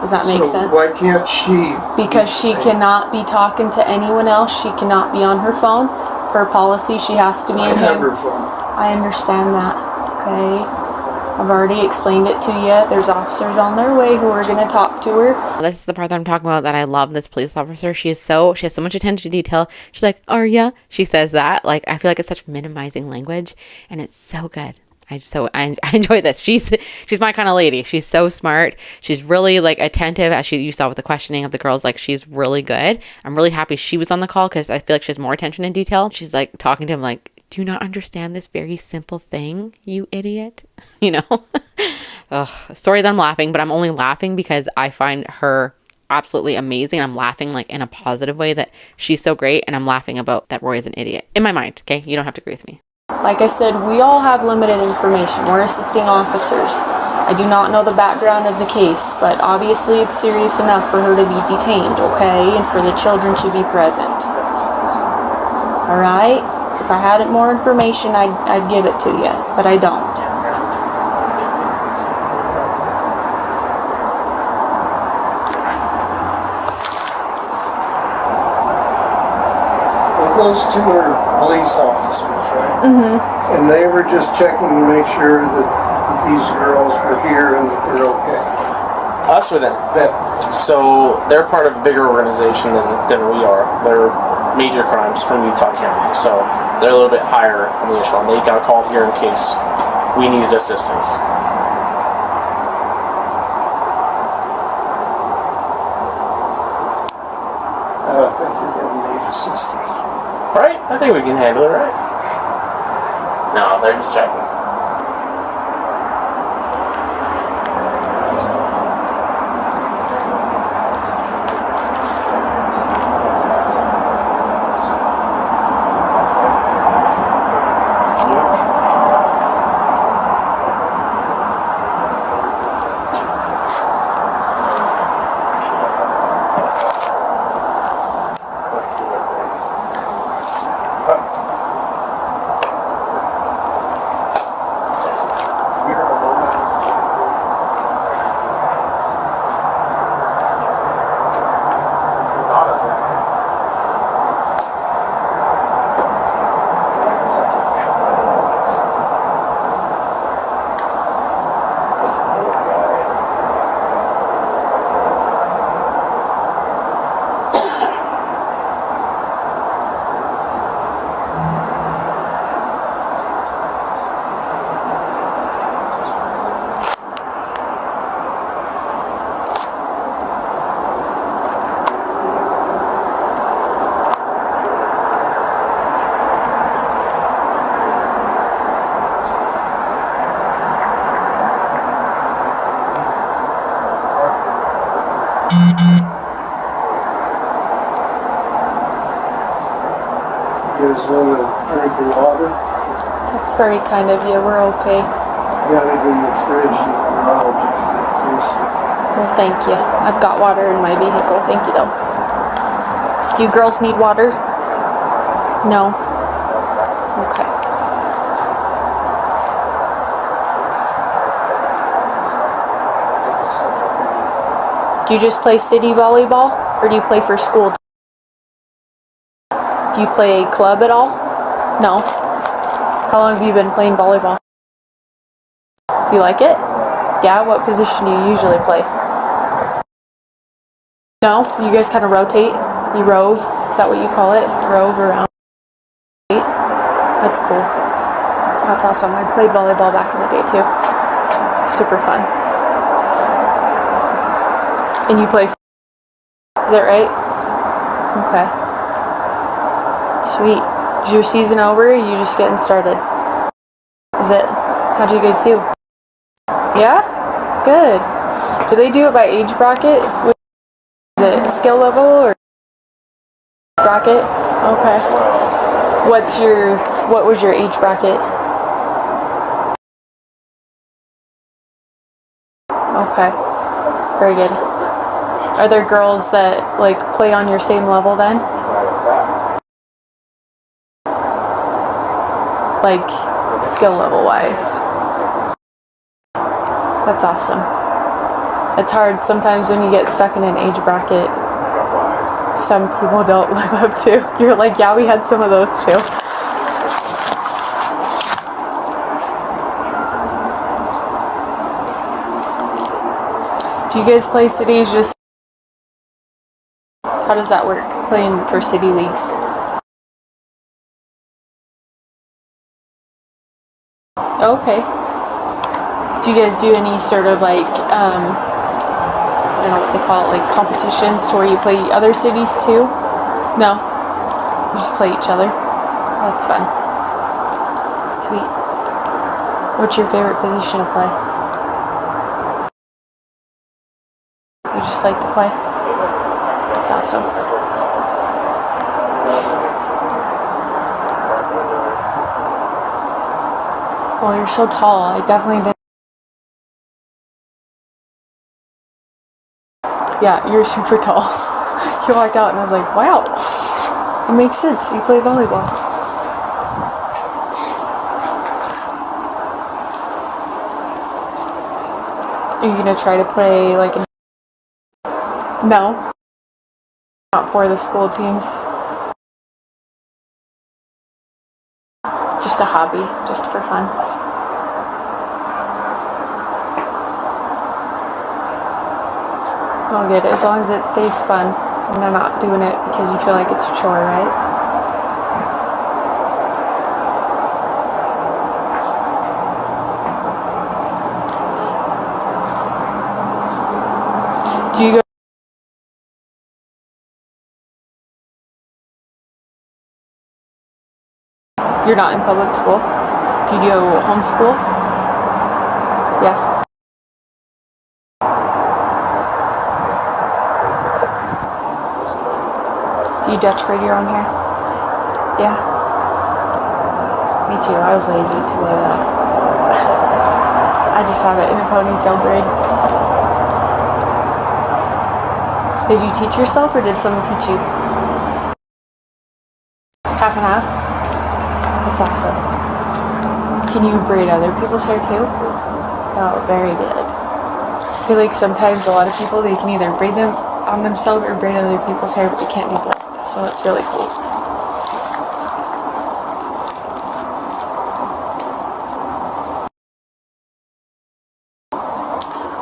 Does that make So sense? why can't she? Because be she detained? cannot be talking to anyone else. She cannot be on her phone. Per policy, she has to be I in have hand. her phone. I understand that. Okay. I've already explained it to you. There's officers on their way who are going to talk to her. This is the part that I'm talking about, that I love this police officer. She has so much attention to detail. She's like, "Are ya?" She says that. Like, I feel like it's such minimizing language, and it's so good. I enjoy this. She's my kind of lady. She's so smart. She's really like attentive, as you saw with the questioning of the girls. Like, she's really good. I'm really happy she was on the call, because I feel like she has more attention and detail. She's like talking to him like, "Do you not understand this very simple thing, you idiot?" You know? Ugh, sorry that I'm laughing, but I'm only laughing because I find her absolutely amazing. I'm laughing like in a positive way that she's so great, and I'm laughing about that Roy is an idiot in my mind. Okay, you don't have to agree with me. Like I said, we all have limited information. We're assisting officers. I do not know the background of the case, but obviously it's serious enough for her to be detained, okay? And for the children to be present. Alright? If I had more information, I'd give it to you, but I don't. Those two are police officers, right? Mm-hmm. And they were just checking to make sure that these girls were here and that they're okay? Us or them? That, So they're part of a bigger organization than we are. They're major crimes from Utah County. So they're a little bit higher on the echelon. They got called here in case we needed assistance. I don't think you're going to need assistance. Right? I think we can handle it, right? No, they're just checking. You guys want to drink of water? That's very kind of you. We're okay. Got it in the fridge in the garage if you're thirsty. Well, thank you. I've got water in my vehicle. Thank you, though. Do you girls need water? No? Okay. Do you just play city volleyball? Or do you play for school? Do you play club at all? No? How long have you been playing volleyball? You like it? Yeah? What position do you usually play? No? You guys kind of rotate? You rove? Is that what you call it? Rove around? That's cool. That's awesome. I played volleyball back in the day too. Super fun. And you play? Is that right? Okay. Sweet. Is your season over or are you just getting started? Is it? How'd you guys do? Yeah? Good. Do they do it by age bracket? Is it skill level or bracket? Okay. What was your age bracket? Okay. Very good. Are there girls that like play on your same level then? Like skill level wise. That's awesome. It's hard sometimes when you get stuck in an age bracket. Some people don't live up to. You're like, yeah, we had some of those too. Do you guys play cities just... How does that work? Playing for city leagues? Okay. Do you guys do any sort of like, I don't know what they call it, like competitions to where you play other cities too? No? You just play each other? That's fun. Sweet. What's your favorite position to play? You just like to play? That's awesome. Well, you're so tall. I definitely didn't. Yeah, you're super tall. You walked out and I was like, wow. It makes sense. You play volleyball. Are you gonna try to play like an... No. Not for the school teams. Just a hobby, just for fun. All good, as long as it stays fun and they're not doing it because you feel like it's a chore, right? Do you go? You're not in public school? Do you go homeschool? Yeah. Do you Dutch braid your own hair? Yeah. Me too. I was lazy to do that. I just have it in a ponytail braid. Did you teach yourself or did someone teach you? Half and half? That's awesome. Can you braid other people's hair too? Oh, very good. I feel like sometimes a lot of people, they can either braid them on themselves or braid other people's hair, but they can't do both. So it's really cool.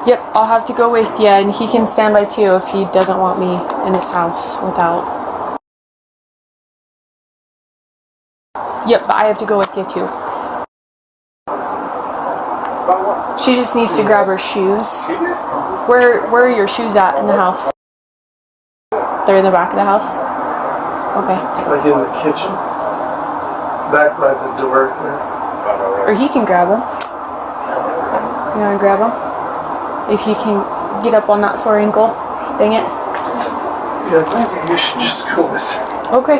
Yep, I'll have to go with you, and he can stand by too if he doesn't want me in his house without. Yep, but I have to go with you too. She just needs to grab her shoes. Where are your shoes at in the house? They're in the back of the house? Okay. Like in the kitchen? Back by the door there. Or he can grab them. You want to grab them? If you can get up on that sore ankle. Dang it. Yeah, maybe you should just go with her. Okay.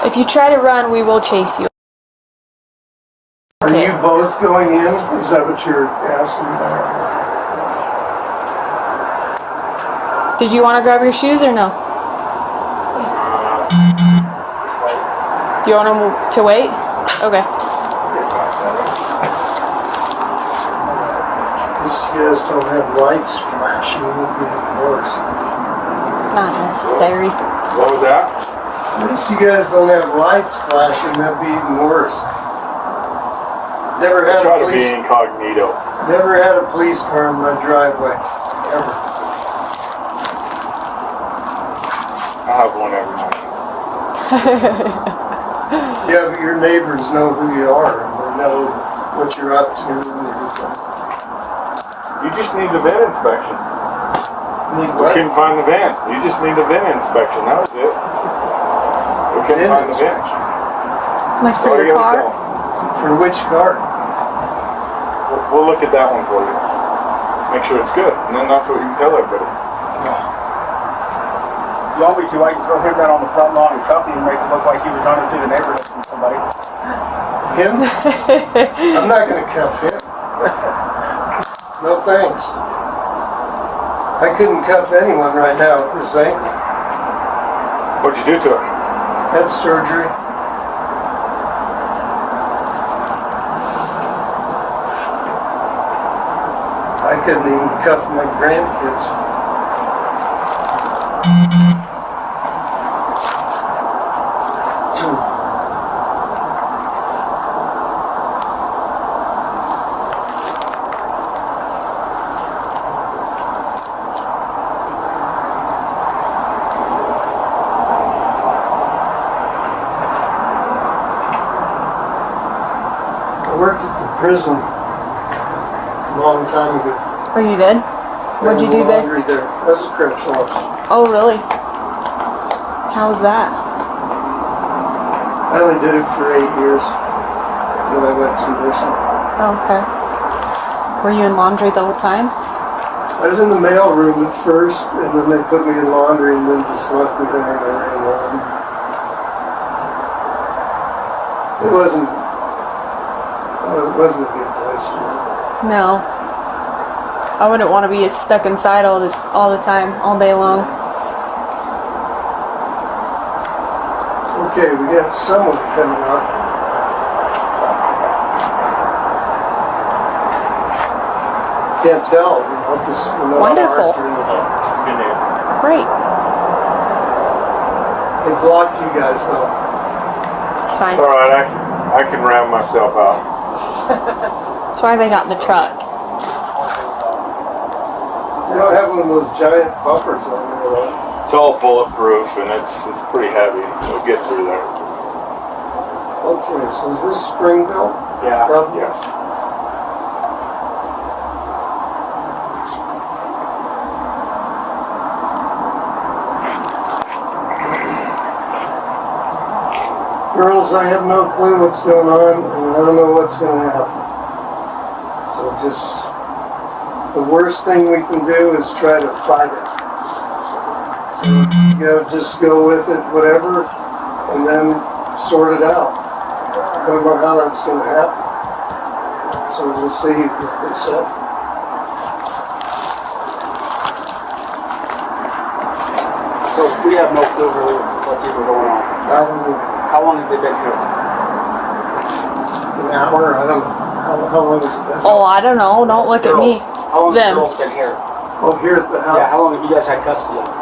If you try to run, we will chase you. Are you both going in? Is that what you're asking? Did you want to grab your shoes or no? Do you want them to wait? Okay. At least you guys don't have lights flashing. It would be worse. Not necessary. What was that? At least you guys don't have lights flashing. That'd be even worse. Never had Try a to be police. incognito. Never had a police car in my driveway. Ever. I have one every night. Yeah, but your neighbors know who you are and they know what you're up to and everything. You just need the VIN inspection. Need We what? couldn't find the van. You just need a VIN inspection. That was it. We couldn't VIN find the VIN. inspection. Like for All your you gotta car? tell. For which car? We'll look at that one for you. Make sure it's good. And then that's what you can tell everybody. You want me to, I can throw him down on the front lawn and cuff him and make it look like he was running through the neighborhood from somebody. Him? I'm not going to cuff him. No thanks. I couldn't cuff anyone right now with this ankle. What'd you do to it? Had surgery. I couldn't even cuff my grandkids. I worked at the prison a long time ago. Oh, you did? What'd you do there? Laundry there. I was a correctional officer. Oh, really? How was that? I only did it for 8 years. Then I went to nursing. Oh, okay. Were you in laundry the whole time? I was in the mail room at first, and then they put me in laundry, and then just left me there and I ran laundry. It wasn't a good place to work. No. I wouldn't want to be stuck inside all the time, all day long. Okay, we got someone coming up. Can't tell, you know, because we're not Wonderful. armed or anything. good news. It's great. They blocked you guys though. It's fine. It's all right. I can round myself out. That's why they got in the truck. They don't have one of those giant bumpers on there though. It's all bulletproof and it's pretty heavy. We'll get through there. Okay, so is this Springville? Yeah. Yes. Girls, I have no clue what's going on, and I don't know what's going to happen. So just, the worst thing we can do is try to fight it. So you gotta just go with it, whatever, and then sort it out. I don't know how that's going to happen. So we'll see what they say. So we have no clue really what's even going on. I don't know. How long have they been here? An hour? I don't know. How long has it been? Oh, I don't know. Don't look at me. How long have Them. the girls been here? Oh, here at the house? Yeah, how long have you guys had custody of them?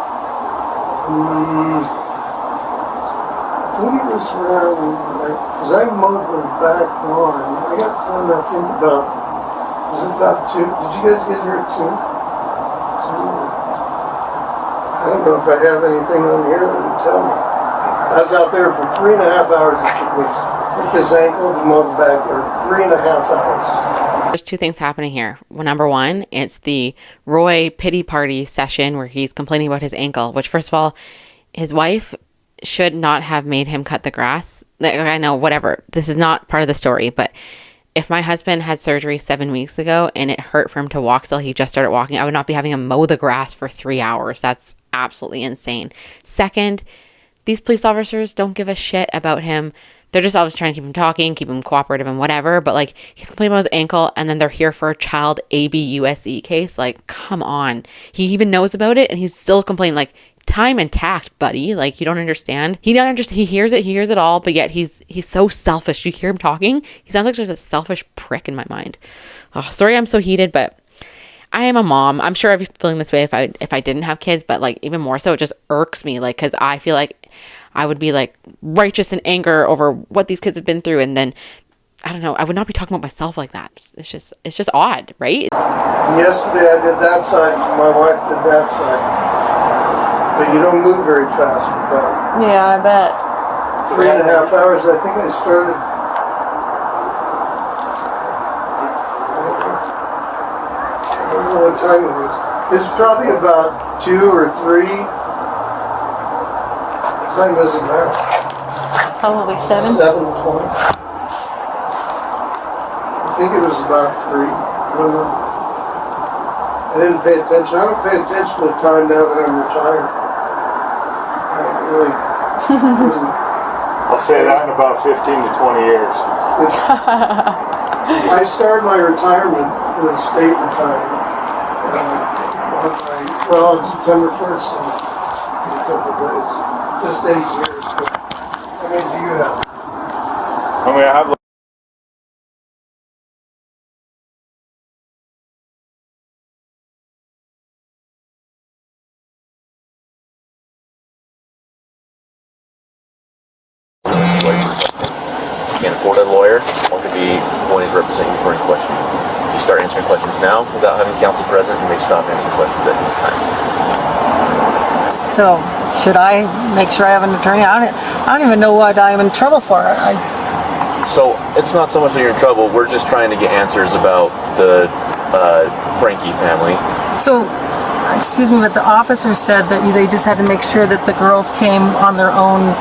I think it was around, like, because I mowed the back lawn. I got done, I think, about, was it about 2? Did you guys get here at 2? 2? I don't know if I have anything on here that would tell me. I was out there for 3.5 hours. It took me with his ankle to mow the backyard. 3.5 hours. There's two things happening here. Well, number one, it's the Roy pity party session where he's complaining about his ankle, which first of all, his wife should not have made him cut the grass. I know, whatever. This is not part of the story, but if my husband had surgery 7 weeks ago and it hurt for him to walk still, he just started walking, I would not be having him mow the grass for 3 hours. That's absolutely insane. Second, these police officers don't give a shit about him. They're just always trying to keep him talking, keep him cooperative and whatever. But like, he's complaining about his ankle and then they're here for a child ABUSE case. Like, come on. He even knows about it and he's still complaining. Like, time and tact, buddy. Like, you don't understand. He hears it all, but yet he's so selfish. You hear him talking, he sounds like there's a selfish prick in my mind. Oh, sorry I'm so heated, but I am a mom. I'm sure I'd be feeling this way if I didn't have kids, but like even more so, it just irks me. Like, cause I feel like I would be like righteous in anger over what these kids have been through. And then I don't know, I would not be talking about myself like that. It's just odd, right? And yesterday I did that side, my wife did that side. But you don't move very fast with that. Yeah, I bet. 3.5 hours, I think I started. I don't know what time it was. It's probably about 2 or 3. What time is it now? Probably 7. 7:20. I think it was about 3. I don't know. I didn't pay attention. I don't pay attention to time now that I'm retired. I don't really. I'll say that in about 15 to 20 years. I started my retirement, the state retirement, on September 1st, so in a couple of days. Just 8 years. But how many do you have? I mean, I have. You can't afford a lawyer or to be appointed to represent you for any question. If you start answering questions now without having counsel present, you may stop answering questions at any time. So, should I make sure I have an attorney? I don't even know what I'm in trouble for. So, it's not so much that you're in trouble, we're just trying to get answers about the Franke family. So, excuse me, but the officer said that they just had to make sure that the girls came on their own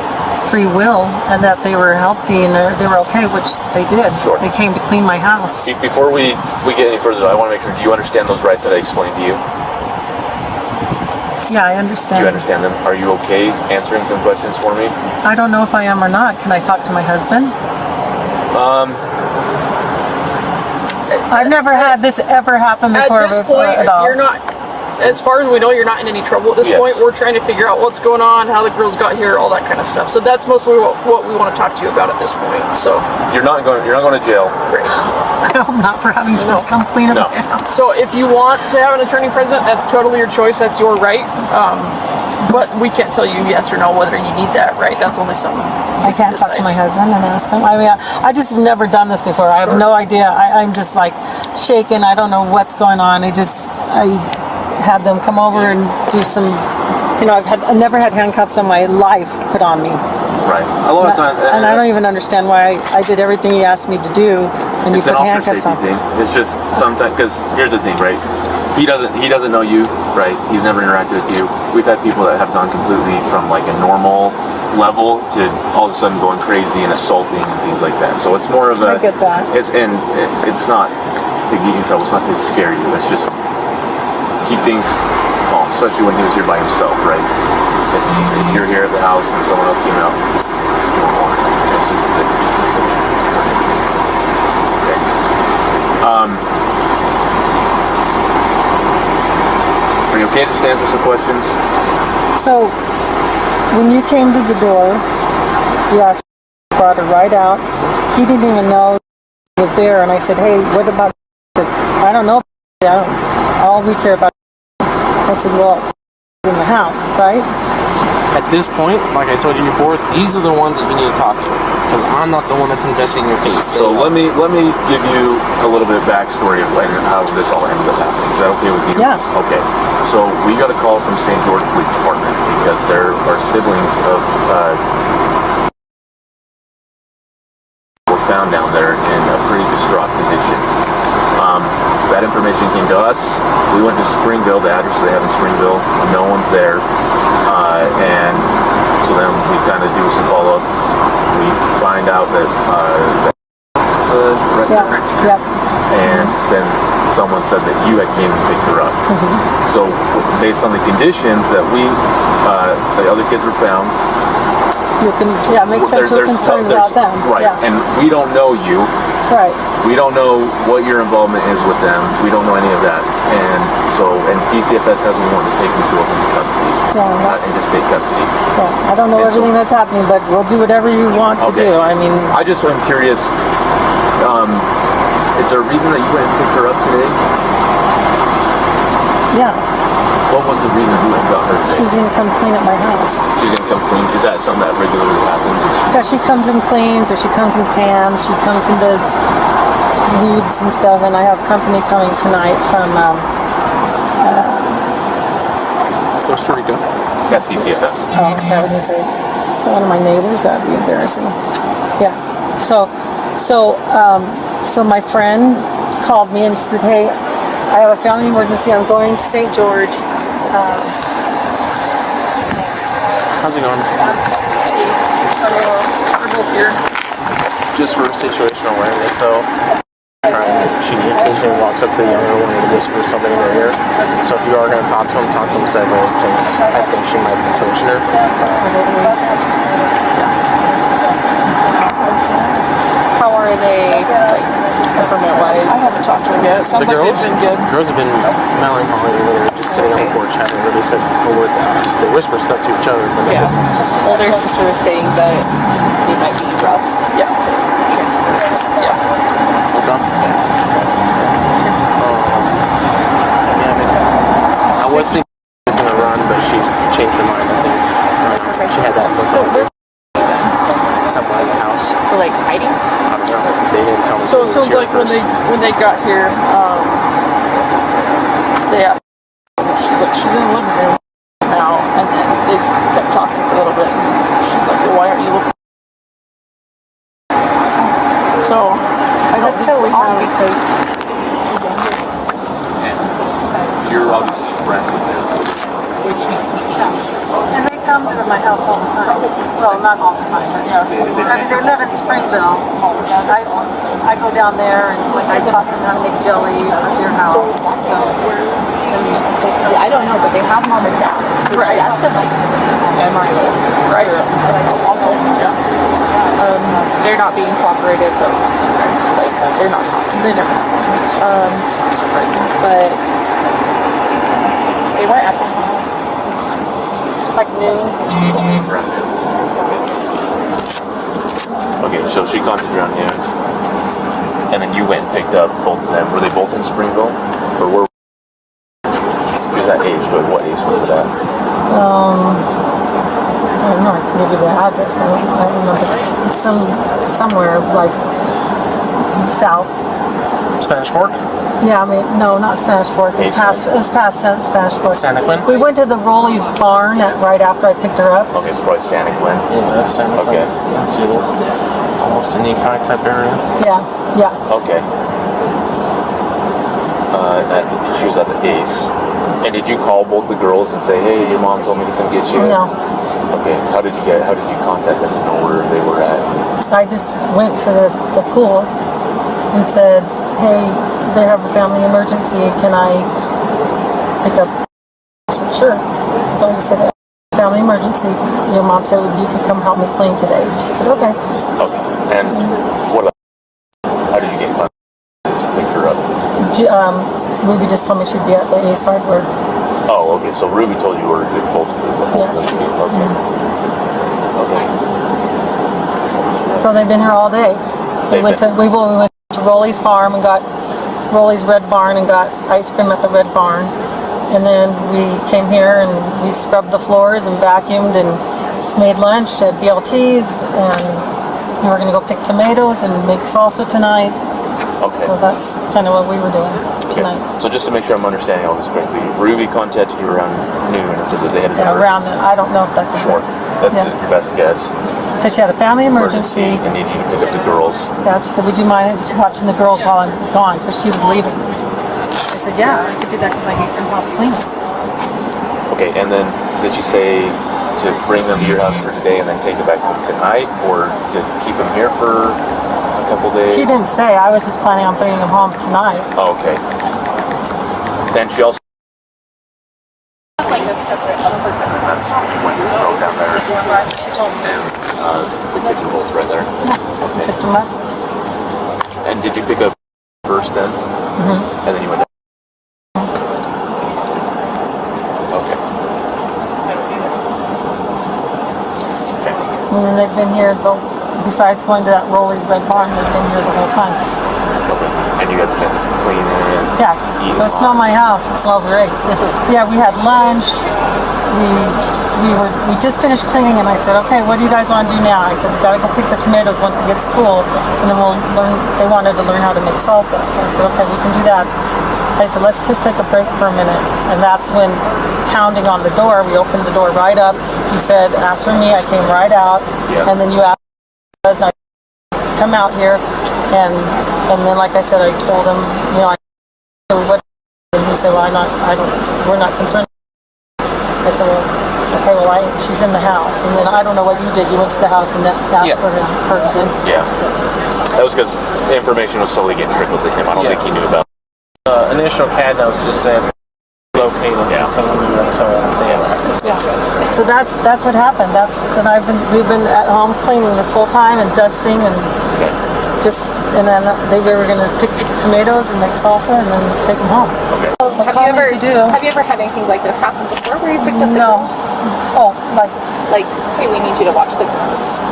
free will and that they were healthy and they were okay, which they did. Sure. They came to clean my house. Before we get any further, I want to make sure, do you understand those rights that I explained to you? Yeah, I understand. You understand them? Are you okay answering some questions for me? I don't know if I am or not. Can I talk to my husband? I've never had this ever happen before. At this point, at all. you're not. as far as we know, you're not in any trouble at this Yes. point. We're trying to figure out what's going on, how the girls got here, all that kind of stuff. So that's mostly what we want to talk to you about at this point. So You're not going to jail. great. I hope not for having to just come clean up my house. So if you want to have an attorney present, that's totally your choice. That's your right. But we can't tell you yes or no whether you need that, right? That's only something I can't talk to my husband and ask him. I mean, I just have never done this before. I have no idea. I'm just like shaken. I don't know what's going on. I had them come over and do some, I've never had handcuffs in my life put on me. Right. A lot of times. And I don't even understand why I did everything he asked me to do, and you It's put an officer handcuffs on. safety thing. It's just sometimes, because here's the thing, right? He doesn't know you, right? He's never interacted with you. We've had people that have gone completely from like a normal level to all of a sudden going crazy and assaulting and things like that. So it's more of a. I get that. It's not to get you in trouble. It's not to scare you. It's just keep things calm, especially when he was here by himself, right? If you're here at the house and someone else came out, it's doing more. It's just that you can say. Okay. Are you okay to just answer some questions? So, when you came to the door, you asked, brought her right out. He didn't even know he was there, and I said, "Hey, what about?" He said, "I don't know. All we care about." I said, "Well, in the house, right?" At this point, like I told you before, these are the ones that you need to talk to, because I'm not the one that's investigating your case. So let me give you a little bit of backstory of how this all ended up happening. Is that okay with you? Yeah. Okay. So we got a call from St. George Police Department because there are siblings of were found down there in a pretty distraught condition. That information came to us. We went to Springville, the address they have in Springville. No one's there. And so then we kind of do some follow-up. We find out that Yep. and then someone said that you had came and picked her up. So based on the conditions that the other kids were found, It makes sense you're concerned about them. Right, Yeah. and we don't know you. Right. We don't know what your involvement is with them. We don't know any of that. And DCFS has a warrant to take these girls into custody, into state custody. Yeah. I don't know everything that's happening, but we'll do whatever you want to do. I mean, I just am curious, is there a reason that you went and picked her up today? yeah, What was the reason you went and got her today? she's gonna come clean up my house. She's going to come clean. Is that something that regularly happens? Yeah, she comes and cleans, or she comes and cans. She comes and does weeds and stuff. And I have company coming tonight from Costa Rica. That's DCFS. Oh, I was gonna say, so one of my neighbors. That'd be embarrassing. Yeah. So my friend called me and she said, "Hey, I have a family emergency. I'm going to St. George." How's it going? We're both here. Just for situational awareness, though. She occasionally walks up to the younger one and whispers something in her ear. So if you are going to talk to him separately, because I think she might be coaching her. How are they, like, temperament-wise? I haven't talked to them yet. It sounds like they've been good. Girls have been melancholy, literally just sitting on the porch, haven't really said a word to us. They whisper stuff to each other, but Older sister was saying that they might be rough. Yeah. I was thinking she was going to run, but she changed her mind, I think. She had that look somewhere in the house. For like hiding? I don't know. They didn't tell me. So it sounds like when they got here, they asked if she's in the living room now, and then they kept talking for a little bit. She's like, "Well, why aren't you looking?" So I don't think we have. Because You're obviously friends with them. And they come to my house all the time. Well, not all the time, but I mean, they live in Springville. I go down there and like I taught them how to make jelly at their house. So I don't know, but they have mom and dad. Right. That's been like MIA. Right. They're not being cooperative, though. Like they're not talking. They never. But They went at the house. Like noon. Around noon. Okay, so she contacted you around noon, and then you went and picked up both of them. Were they both in Springville, or were? She was at Ace, but what Ace was it at? I don't know. I can give you the address, but I don't remember. It's somewhere like south. Spanish Fork? Yeah, I mean, no, not Spanish Fork. It's past Spanish Fork. Santa Quinn? We went to the Rollies barn right after I picked her up. Okay, so probably Santa Quinn. Yeah, that's Santa Quinn. Okay. That's almost an E5 type area. Yeah. Okay. She was at the Ace. And did you call both the girls and say, hey, your mom told me to come get you? No. Okay. How did you contact them to know where they were at? I just went to the pool and said, hey, they have a family emergency. Can I pick up? She said, sure. So I just said, family emergency. Your mom said you could come help me clean today. She said, okay. Okay. And what about, how did you get contact to pick her up? Ruby just told me she'd be at the Ace Hardware. Oh, okay. So Ruby told you were both of them. Okay. Okay. So they've been here all day. We went to Rolly's farm and got Rolly's Red Barn and got ice cream at the Red Barn. And then we came here and we scrubbed the floors and vacuumed and made lunch at BLT's, and we were going to go pick tomatoes and make salsa tonight. Okay. So that's kind of what we were doing tonight. So just to make sure I'm understanding all this correctly, Ruby contacted you around noon and said that they had an around it. I don't know if that's exact. That's your best guess. Said she had a family emergency. And needed you to pick up the girls. Yeah, she said, would you mind watching the girls while I'm gone? Because she was leaving. I said, yeah, I could do that because I need some help cleaning. Okay, and then did she say to bring them to your house for today and then take it back home tonight, or to keep them here for a couple days? She didn't say. I was just planning on bringing them home tonight. Oh, okay. Then she also Like a separate that's when you go down there. She told me. And the kitchen rolls right there. Okay. Picked them up. And did you pick up first then? Mm-hmm. And then you went down? Okay. And then they've been here, besides going to that Rolly's Red Barn, they've been here the whole time. Okay. And you guys have been cleaning? Yeah. Go smell my house. It smells great. Yeah, we had lunch. We just finished cleaning, and I said, okay, what do you guys want to do now? I said, we gotta go pick the tomatoes once it gets cool, and then we'll learn. They wanted to learn how to make salsa, so I said, okay, we can do that. I said, let's just take a break for a minute, and that's when pounding on the door. We opened the door right up. He said, ask for me. I came right out, and then you asked, now come out here, and then like I said, I told him, what. And he said, well, we're not concerned. I said, well, okay, she's in the house. And then I don't know what you did. You went to the house and asked for her to. Yeah. That was because the information was slowly getting trickled to him. I don't think he knew about it. Initial CAD notes just said locate and continue until Yeah. So that's what happened. We've been at home cleaning this whole time and dusting and and then we were gonna pick tomatoes and make salsa and then take them home. Okay. Have you ever had anything like this happen before where you picked up the girls? Oh, like hey, we need you to watch the girls.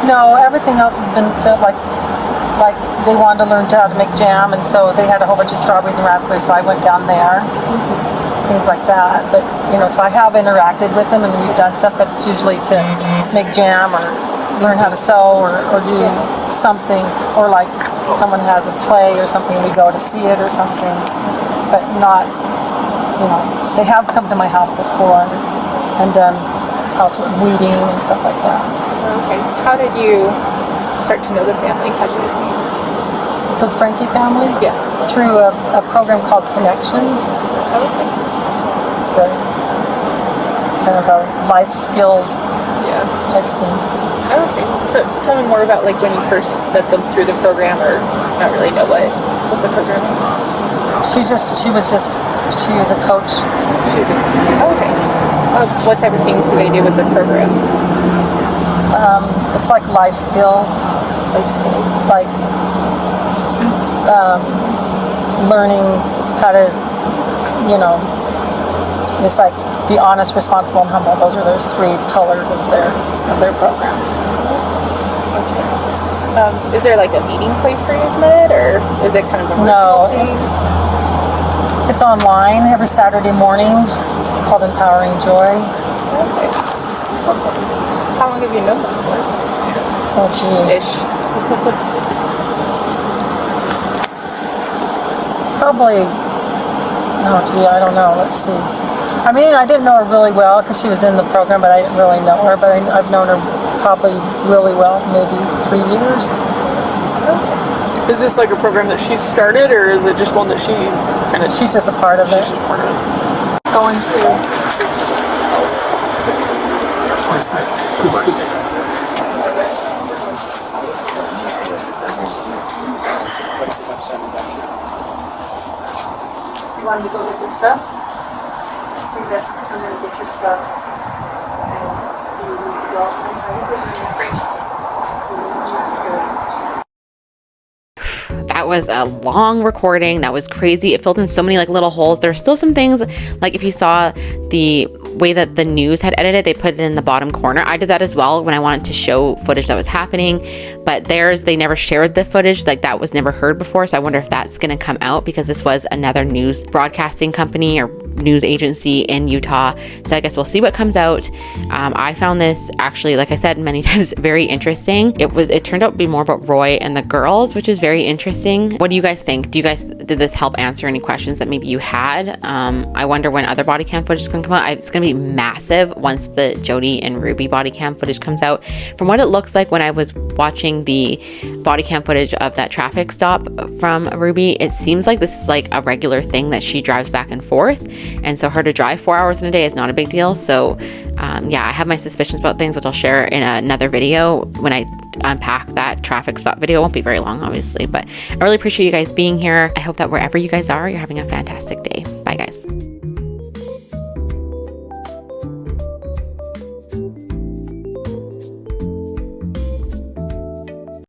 No, everything else has been so like they wanted to learn how to make jam, and so they had a whole bunch of strawberries and raspberries, so I went down there. Things like that. But so I have interacted with them and we've done stuff, but it's usually to make jam or learn how to sew or do something, or like someone has a play or something, we go to see it or something, but not, they have come to my house before and done house weeding and stuff like that. Okay. How did you start to know the family? How did you guys meet? The Franke family? Yeah. Through a program called Connections. Okay. It's a kind of a life skills type of thing. Okay. So tell me more about when you first met them through the program, or not really know what the program is. She was a coach. She was a coach. Oh, okay. What type of things do they do with the program? It's like life skills. Life skills. Like learning how to you know, it's like be honest, responsible, and humble. Those are those 3 pillars of their program. Is there like a meeting place for you met, or is it kind of a virtual place? It's online every Saturday morning. It's called Empowering Joy. Okay. How long have you known them for? Oh, gee. Ish. Probably, oh, gee, I don't know. Let's see. I mean, I didn't know her really well because she was in the program, but I didn't really know her. But I've known her probably really well, maybe 3 years. Okay. Is this like a program that she started, or is it just one that she kind of... She's just a part of it. She's just part of it. Going to... You wanted to go get your stuff? You guys can come in and get your stuff. And you need to go inside. There's a fridge. That was a long recording. That was crazy. It filled in so many like little holes. There's still some things, like if you saw the way that the news had edited, they put it in the bottom corner. I did that as well when I wanted to show footage that was happening, but they never shared the footage. Like that was never heard before. So I wonder if that's going to come out, because this was another news broadcasting company or news agency in Utah. So I guess we'll see what comes out. I found this actually, like I said many times, very interesting. It turned out to be more about Roy and the girls, which is very interesting. What do you guys think? Did this help answer any questions that maybe you had? I wonder when other body cam footage is going to come out. It's going to be massive once the Jodi and Ruby body cam footage comes out. From what it looks like when I was watching the body cam footage of that traffic stop from Ruby, it seems like this is like a regular thing that she drives back and forth. And so her to drive 4 hours in a day is not a big deal. So yeah, I have my suspicions about things, which I'll share in another video when I unpack that traffic stop video. It won't be very long, obviously, but I really appreciate you guys being here. I hope that wherever you guys are, you're having a fantastic day.